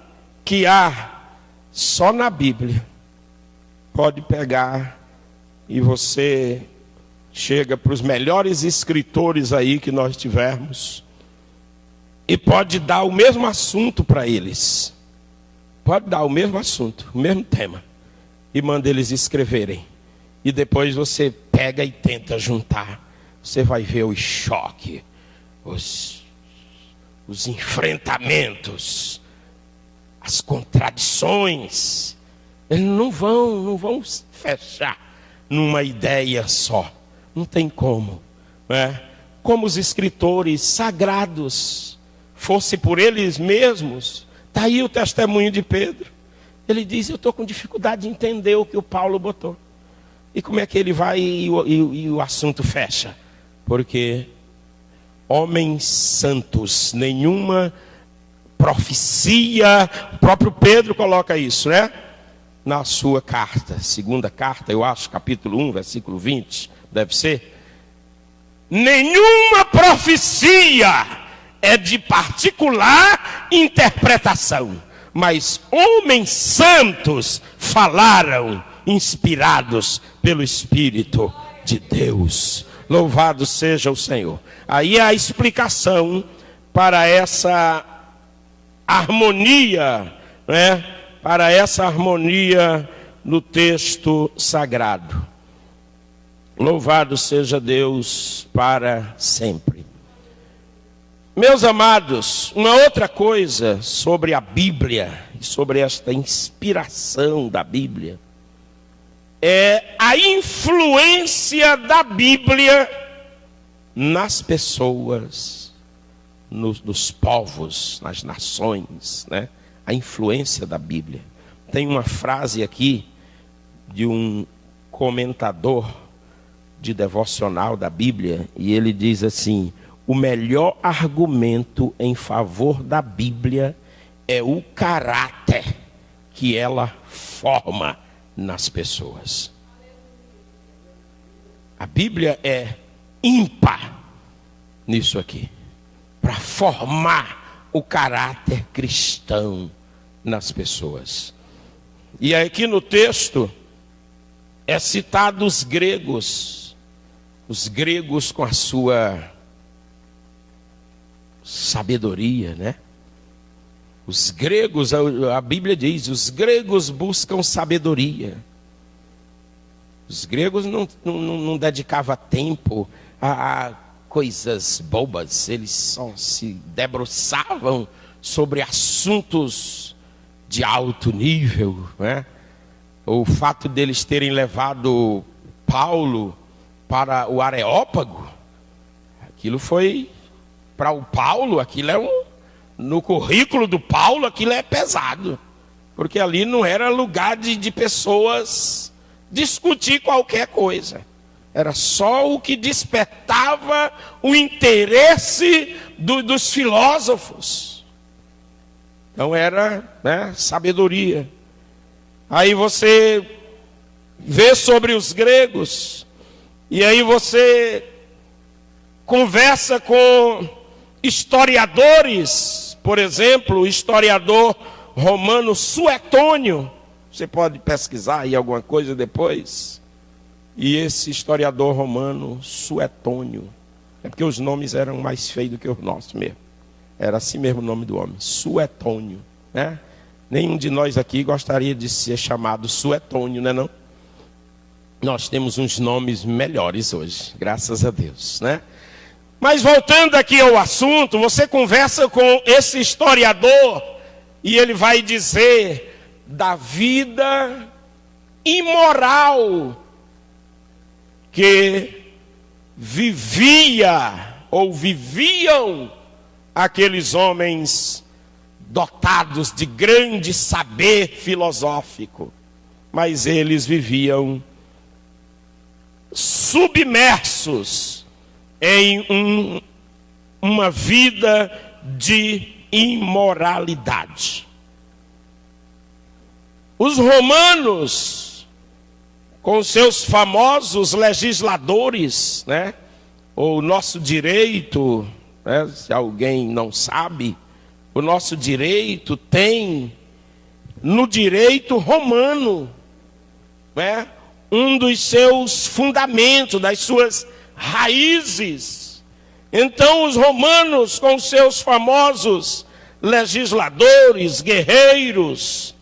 que há só na Bíblia, pode pegar e você chega para os melhores escritores aí que nós tivermos e pode dar o mesmo assunto para eles. Pode dar o mesmo assunto, o mesmo tema, e manda eles escreverem. E depois você pega e tenta juntar. Você vai ver o choque, os enfrentamentos, as contradições. Eles não vão fechar numa ideia só. Não tem como, né? Como os escritores sagrados, fosse por eles mesmos. Está aí o testemunho de Pedro. Ele diz: eu estou com dificuldade de entender o que o Paulo botou. E como é que ele vai e o assunto fecha? Porque homens santos, nenhuma profecia, o próprio Pedro coloca isso, né? Na sua carta, segunda carta, eu acho, capítulo 1, versículo 20, deve ser. Nenhuma profecia é de particular interpretação, mas homens santos falaram, inspirados pelo Espírito de Deus. Louvado seja o Senhor. Aí é a explicação para essa harmonia, né? Para essa harmonia no texto sagrado. Louvado seja Deus para sempre. Meus amados, uma outra coisa sobre a Bíblia, e sobre esta inspiração da Bíblia, é a influência da Bíblia nas pessoas, nos povos, nas nações, né? A influência da Bíblia. Tem uma frase aqui de um comentador de devocional da Bíblia, e ele diz assim: o melhor argumento em favor da Bíblia é o caráter que ela forma nas pessoas. A Bíblia é ímpar nisso aqui, para formar o caráter cristão nas pessoas. E aqui no texto é citado os gregos com a sua sabedoria, né? Os gregos, a Bíblia diz, os gregos buscam sabedoria. Os gregos não dedicavam tempo a coisas bobas, eles só se debruçavam sobre assuntos de alto nível, né? O fato deles terem levado Paulo para o Areópago, aquilo foi, para o Paulo, aquilo é no currículo do Paulo, aquilo é pesado, porque ali não era lugar de pessoas discutir qualquer coisa, era só o que despertava o interesse dos filósofos. Então era, né, sabedoria. Aí você vê sobre os gregos, e aí você conversa com historiadores, por exemplo, o historiador romano Suetônio. Você pode pesquisar aí alguma coisa depois. E esse historiador romano Suetônio, é porque os nomes eram mais feios do que os nossos mesmo. Era assim mesmo o nome do homem, Suetônio, né? Nenhum de nós aqui gostaria de ser chamado Suetônio, né, não? Nós temos uns nomes melhores hoje, graças a Deus, né? Mas voltando aqui ao assunto, você conversa com esse historiador e ele vai dizer da vida imoral que vivia ou viviam aqueles homens dotados de grande saber filosófico, mas eles viviam submersos em uma vida de imoralidade. Os romanos, com seus famosos legisladores, né? O nosso direito, né? Se alguém não sabe, o nosso direito tem, no direito romano, né? Um dos seus fundamentos, das suas raízes. Então os romanos, com seus famosos legisladores, guerreiros,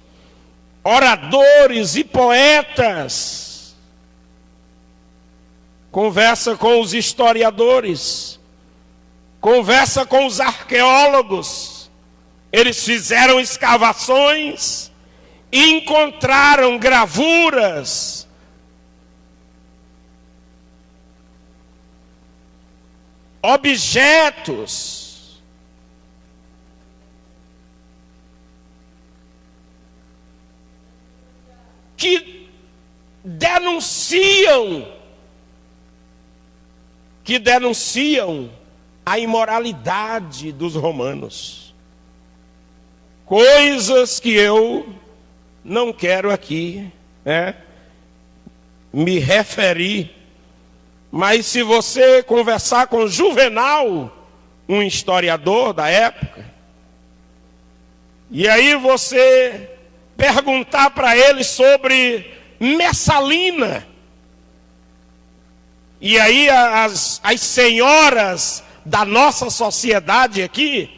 oradores e poetas, conversa com os historiadores, conversa com os arqueólogos. Eles fizeram escavações e encontraram gravuras, objetos que denunciam a imoralidade dos romanos. Coisas que eu não quero aqui, né, me referir. Mas se você conversar com Juvenal, um historiador da época, e aí você perguntar para ele sobre Messalina, e aí as senhoras da nossa sociedade aqui,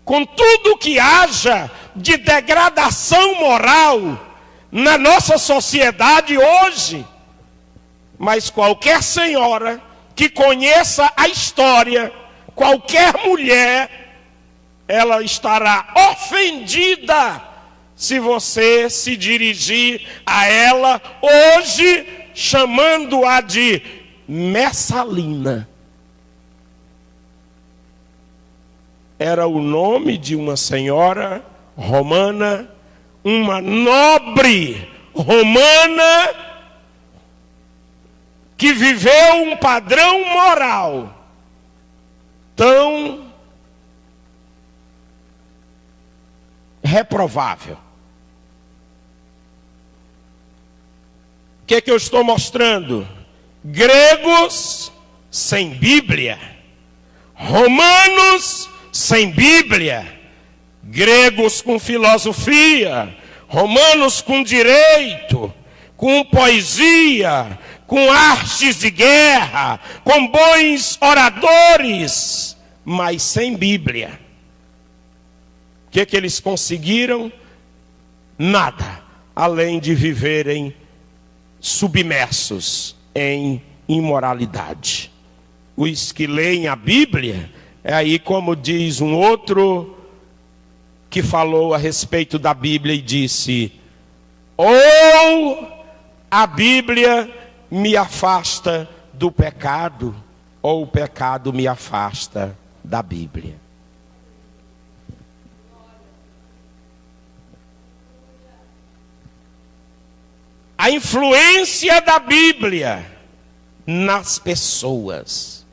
com tudo que haja de degradação moral na nossa sociedade hoje, mas qualquer senhora que conheça a história, qualquer mulher, ela estará ofendida se você se dirigir a ela hoje, chamando-a de Messalina. Era o nome de uma senhora romana, uma nobre romana, que viveu um padrão moral tão reprovável. O que é que eu estou mostrando? Gregos sem Bíblia, romanos sem Bíblia, gregos com filosofia, romanos com direito, com poesia, com artes de guerra, com bons oradores, mas sem Bíblia. O que é que eles conseguiram? Nada, além de viverem submersos em imoralidade. Os que leem a Bíblia, é aí como diz um outro que falou a respeito da Bíblia e disse: ou a Bíblia me afasta do pecado, ou o pecado me afasta da Bíblia. A influência da Bíblia nas pessoas.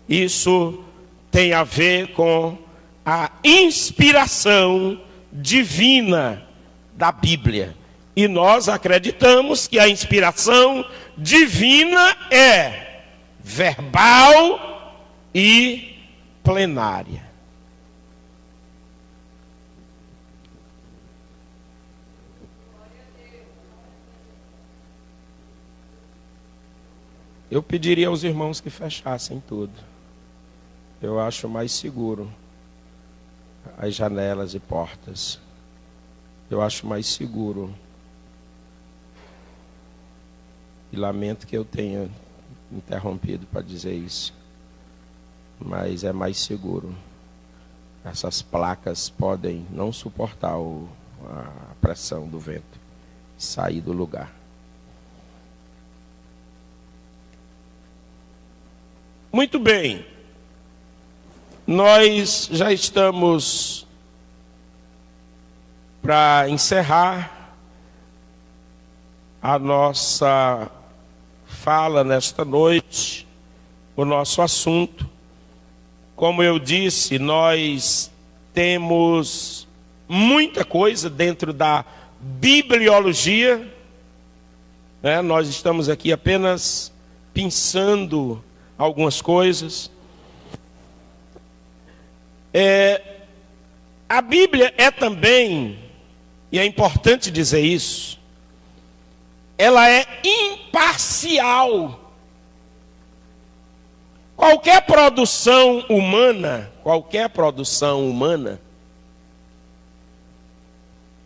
Isso tem a ver com a inspiração divina da Bíblia. E nós acreditamos que a inspiração divina é verbal e plenária. Eu pediria aos irmãos que fechassem tudo. Eu acho mais seguro as janelas e portas. Eu acho mais seguro. E lamento que eu tenha interrompido para dizer isso. Mas é mais seguro. Essas placas podem não suportar a pressão do vento. Sair do lugar. Muito bem. Nós já estamos para encerrar a nossa fala nesta noite, o nosso assunto. Como eu disse, nós temos muita coisa dentro da bibliologia, né? Nós estamos aqui apenas pensando algumas coisas. A Bíblia é também, e é importante dizer isso, ela é imparcial. Qualquer produção humana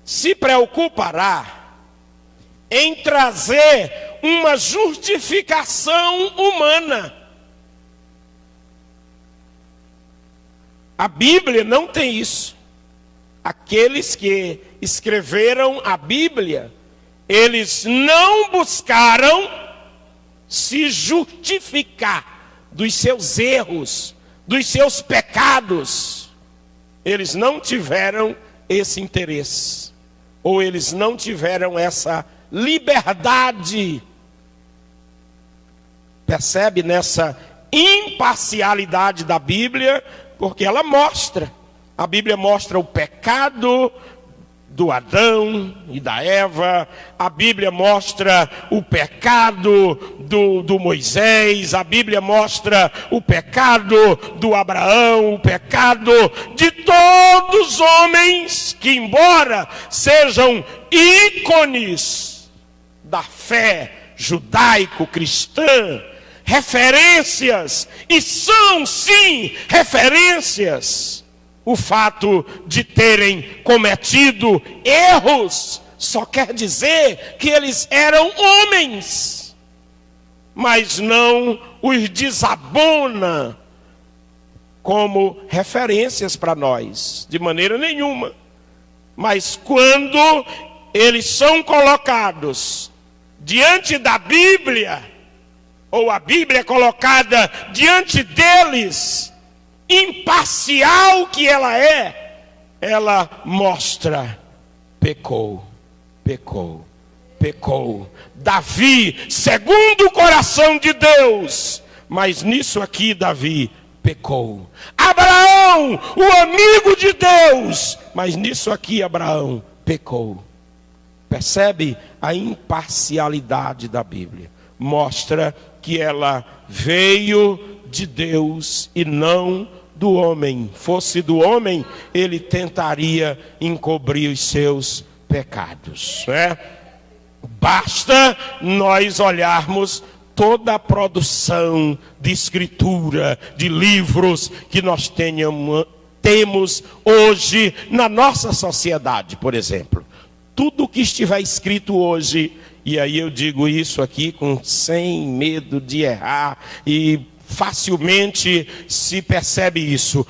se preocupará em trazer uma justificação humana. A Bíblia não tem isso. Aqueles que escreveram a Bíblia, eles não buscaram se justificar dos seus erros, dos seus pecados. Eles não tiveram esse interesse, ou eles não tiveram essa liberdade. Percebe nessa imparcialidade da Bíblia? Porque ela mostra, a Bíblia mostra o pecado do Adão e da Eva, a Bíblia mostra o pecado do Moisés, a Bíblia mostra o pecado do Abraão, o pecado de todos os homens que, embora sejam ícones da fé judaico-cristã, referências, e são sim referências, o fato de terem cometido erros só quer dizer que eles eram homens, mas não os desabona como referências para nós, de maneira nenhuma. Mas quando eles são colocados diante da Bíblia, ou a Bíblia é colocada diante deles, imparcial que ela é, ela mostra: pecou. Davi, segundo o coração de Deus, mas nisso aqui Davi pecou. Abraão, o amigo de Deus, mas nisso aqui Abraão pecou. Percebe a imparcialidade da Bíblia? Mostra que ela veio de Deus e não do homem. Fosse do homem, ele tentaria encobrir os seus pecados, né? Basta nós olharmos toda a produção de escritura, de livros que nós temos hoje na nossa sociedade, por exemplo. Tudo que estiver escrito hoje, e aí eu digo isso aqui sem medo de errar, e facilmente se percebe isso.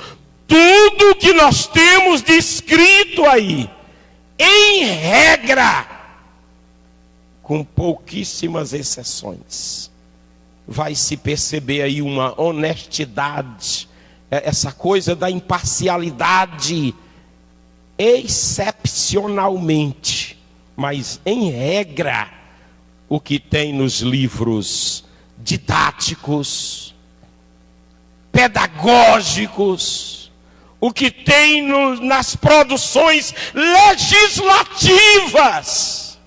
Tudo que nós temos de escrito aí, em regra, com pouquíssimas exceções, vai se perceber aí uma honestidade, essa coisa da imparcialidade, excepcionalmente, mas em regra, o que tem nos livros didáticos, pedagógicos, o que tem nas produções legislativas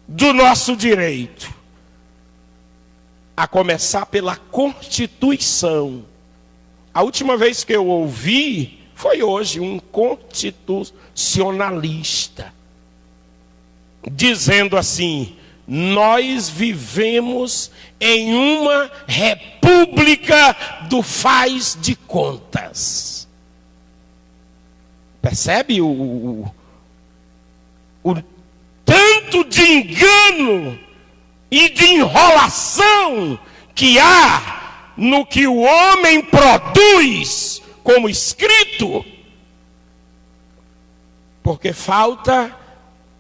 do nosso direito, a começar pela Constituição. A última vez que eu ouvi foi hoje um constitucionalista dizendo assim: nós vivemos em uma república do faz de contas. Percebe o tanto de engano e de enrolação que há no que o homem produz como escrito, porque falta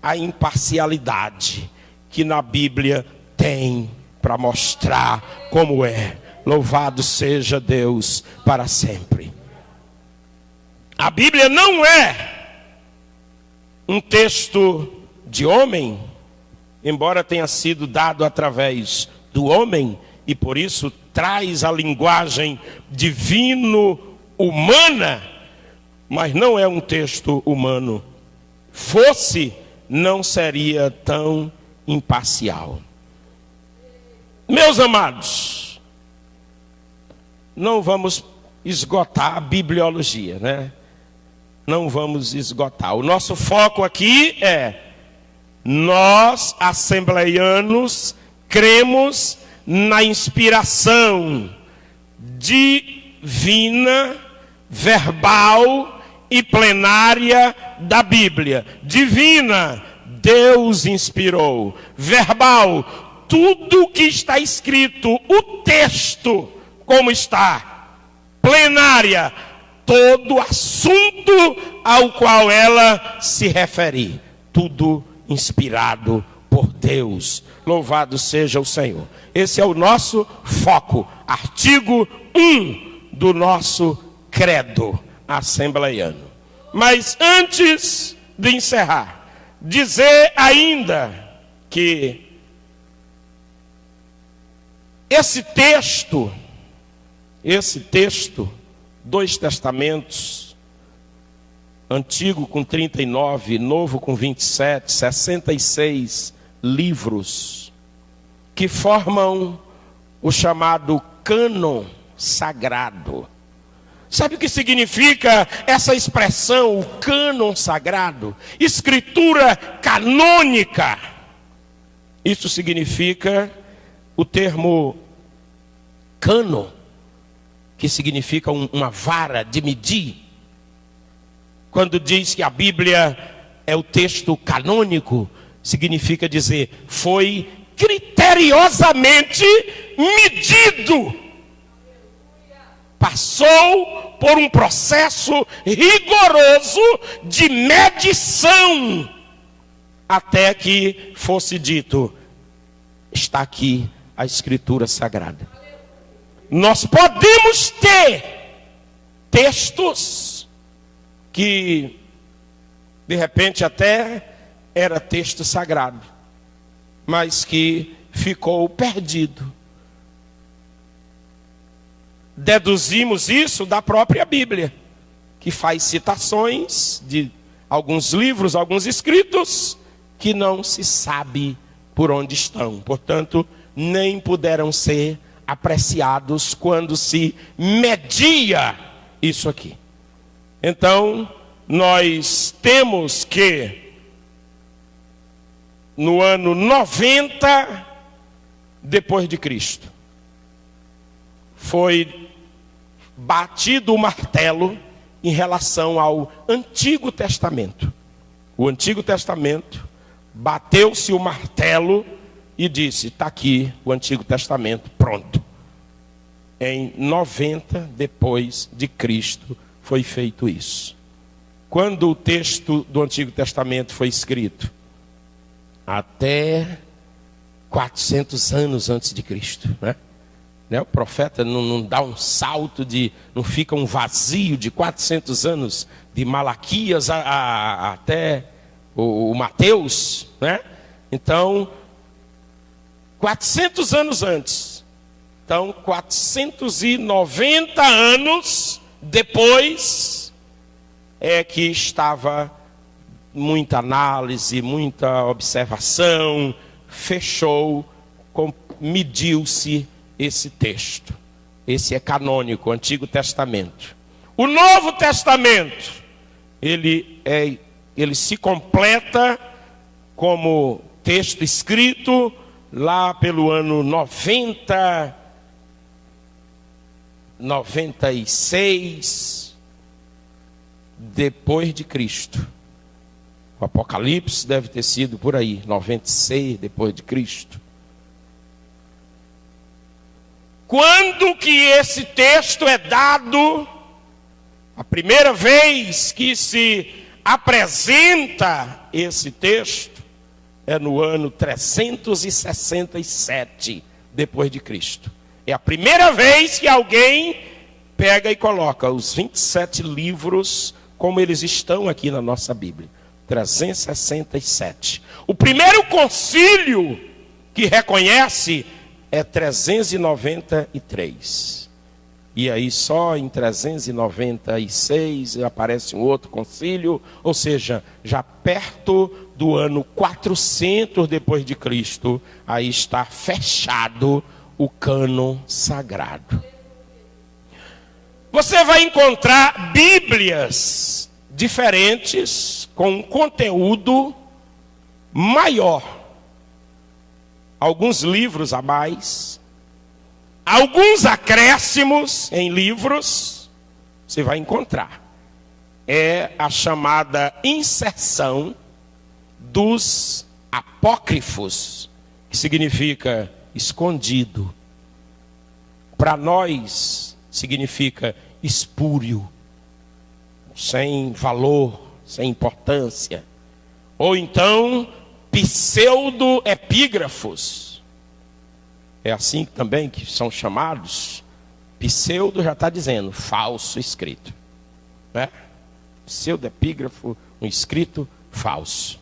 a imparcialidade que na Bíblia tem para mostrar como é. Louvado seja Deus para sempre. Bíblia não é um texto de homem, embora tenha sido dado através do homem, e por isso traz a linguagem divino-humana, mas não é um texto humano. Fosse, não seria tão imparcial. Meus amados, não vamos esgotar a bibliologia, né? Não vamos esgotar. O nosso foco aqui é: nós, assembleianos, cremos na inspiração divina, verbal e plenária da Bíblia. Divina, Deus inspirou. Verbal, tudo que está escrito, o texto como está. Plenária, todo assunto ao qual ela se refere. Tudo inspirado por Deus. Louvado seja o Senhor. Esse é o nosso foco. Artigo 1 do nosso credo assembleiano. Mas antes de encerrar, dizer ainda que esse texto, dois testamentos, Antigo com 39, Novo com 27, 66 livros, que formam o chamado cânon sagrado. Sabe o que significa essa expressão, o cânon sagrado? Escritura canônica. Isso significa o termo cânon, que significa uma vara de medir. Quando diz que a Bíblia é o texto canônico, significa dizer, foi criteriosamente medido. Passou por um processo rigoroso de medição, até que fosse dito, está aqui a Escritura Sagrada. Nós podemos ter textos que, de repente, até era texto sagrado, mas que ficou perdido. Deduzimos isso da própria Bíblia, que faz citações de alguns livros, alguns escritos, que não se sabe por onde estão. Portanto, nem puderam ser apreciados quando se media isso aqui. Então, nós temos que, no ano 90 depois de Cristo, foi batido o martelo em relação ao Antigo Testamento. O Antigo Testamento, bateu-se o martelo e disse, está aqui o Antigo Testamento, pronto. Em 90 depois de Cristo foi feito isso. Quando o texto do Antigo Testamento foi escrito? Até 400 anos antes de Cristo, né? O profeta não dá um salto não fica um vazio de 400 anos, de Malaquias até o Mateus, né? Então, 400 anos antes. Então, 490 anos depois é que estava muita análise, muita observação, fechou, mediu-se esse texto. Esse é canônico, o Antigo Testamento. O Novo Testamento, ele se completa como texto escrito lá pelo ano 96 depois de Cristo. O Apocalipse deve ter sido por aí, 96 depois de Cristo. Quando que esse texto é dado? A primeira vez que se apresenta esse texto é no ano 367 depois de Cristo. É a primeira vez que alguém pega e coloca os 27 livros como eles estão aqui na nossa Bíblia. 367. O primeiro concílio que reconhece é 393. E aí só em 396 aparece um outro concílio, ou seja, já perto do ano 400 depois de Cristo, aí está fechado o cânon sagrado. Você vai encontrar Bíblias diferentes, com um conteúdo maior. Alguns livros a mais, alguns acréscimos em livros, você vai encontrar. É a chamada inserção dos apócrifos, que significa escondido. Para nós, significa espúrio, sem valor, sem importância. Ou então, pseudoepígrafos. É assim também que são chamados. Pseudo já está dizendo, falso escrito. Né? Pseudoepígrafo, um escrito falso.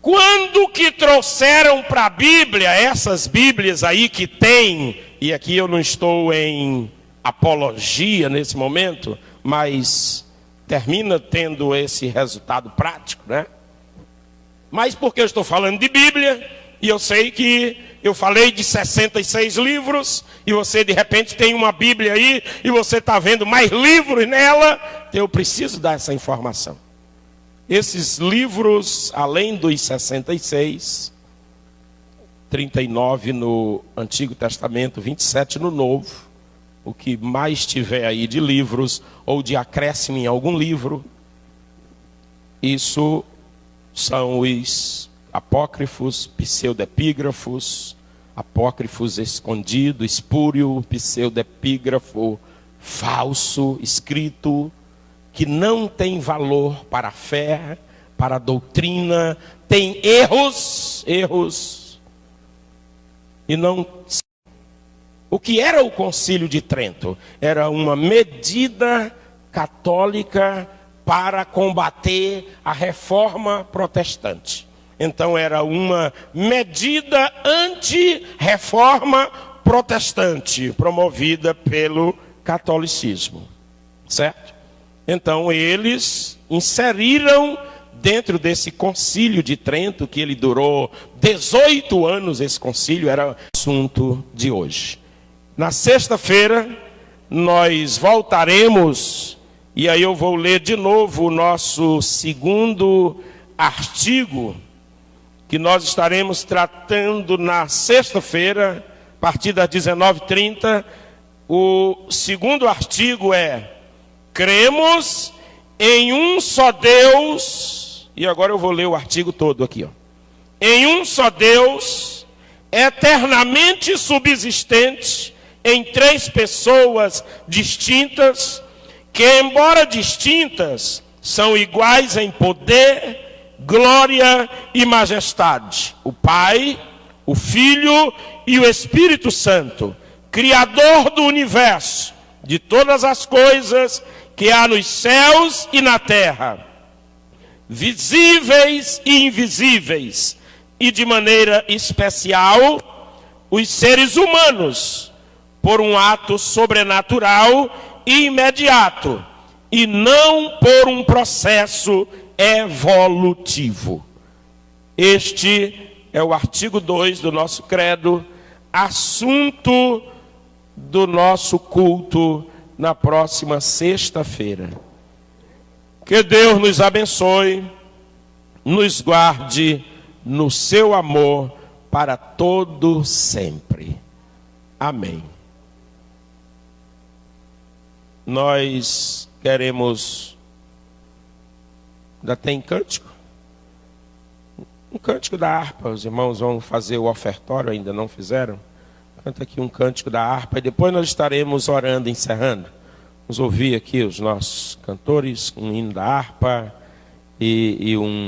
Quando que trouxeram para a Bíblia, essas Bíblias aí que tem, e aqui eu não estou em apologia nesse momento, mas termina tendo esse resultado prático, né? Mas porque eu estou falando de Bíblia, e eu sei que eu falei de 66 livros, e você de repente tem uma Bíblia aí, e você está vendo mais livros nela, eu preciso dar essa informação. Esses livros, além dos 66, 39 no Antigo Testamento, 27 no Novo, o que mais tiver aí de livros, ou de acréscimo em algum livro, isso são os apócrifos, pseudepígrafos, apócrifos escondido, espúrio, pseudepígrafo, falso, escrito, que não tem valor para a fé, para a doutrina, tem erros, e não... O que era o Concílio de Trento? Era uma medida católica para combater a reforma protestante. Então era uma medida anti-reforma protestante, promovida pelo catolicismo, certo? Então eles inseriram dentro desse concílio de Trento, que ele durou 18 anos, esse concílio era o assunto de hoje. Na sexta-feira nós voltaremos, e aí eu vou ler de novo o nosso segundo artigo, que nós estaremos tratando na sexta-feira, a partir das 19h30. O segundo artigo é: cremos em um só Deus, e agora eu vou ler o artigo todo aqui, ó. Em um só Deus, eternamente subsistente, em três pessoas distintas, que embora distintas, são iguais em poder, glória e majestade. O Pai, o Filho e o Espírito Santo, Criador do universo, de todas as coisas que há nos céus e na terra, visíveis e invisíveis, e de maneira especial, os seres humanos, por um ato sobrenatural e imediato, e não por um processo evolutivo. Este é o artigo 2 do nosso credo, assunto do nosso culto na próxima sexta-feira. Que Deus nos abençoe, nos guarde no seu amor para todo sempre. Amém. Nós queremos... Ainda tem cântico? Um cântico da harpa. Os irmãos vão fazer o ofertório, ainda não fizeram? Canta aqui um cântico da harpa e depois nós estaremos orando, encerrando. Vamos ouvir aqui os nossos cantores, um hino da harpa e um...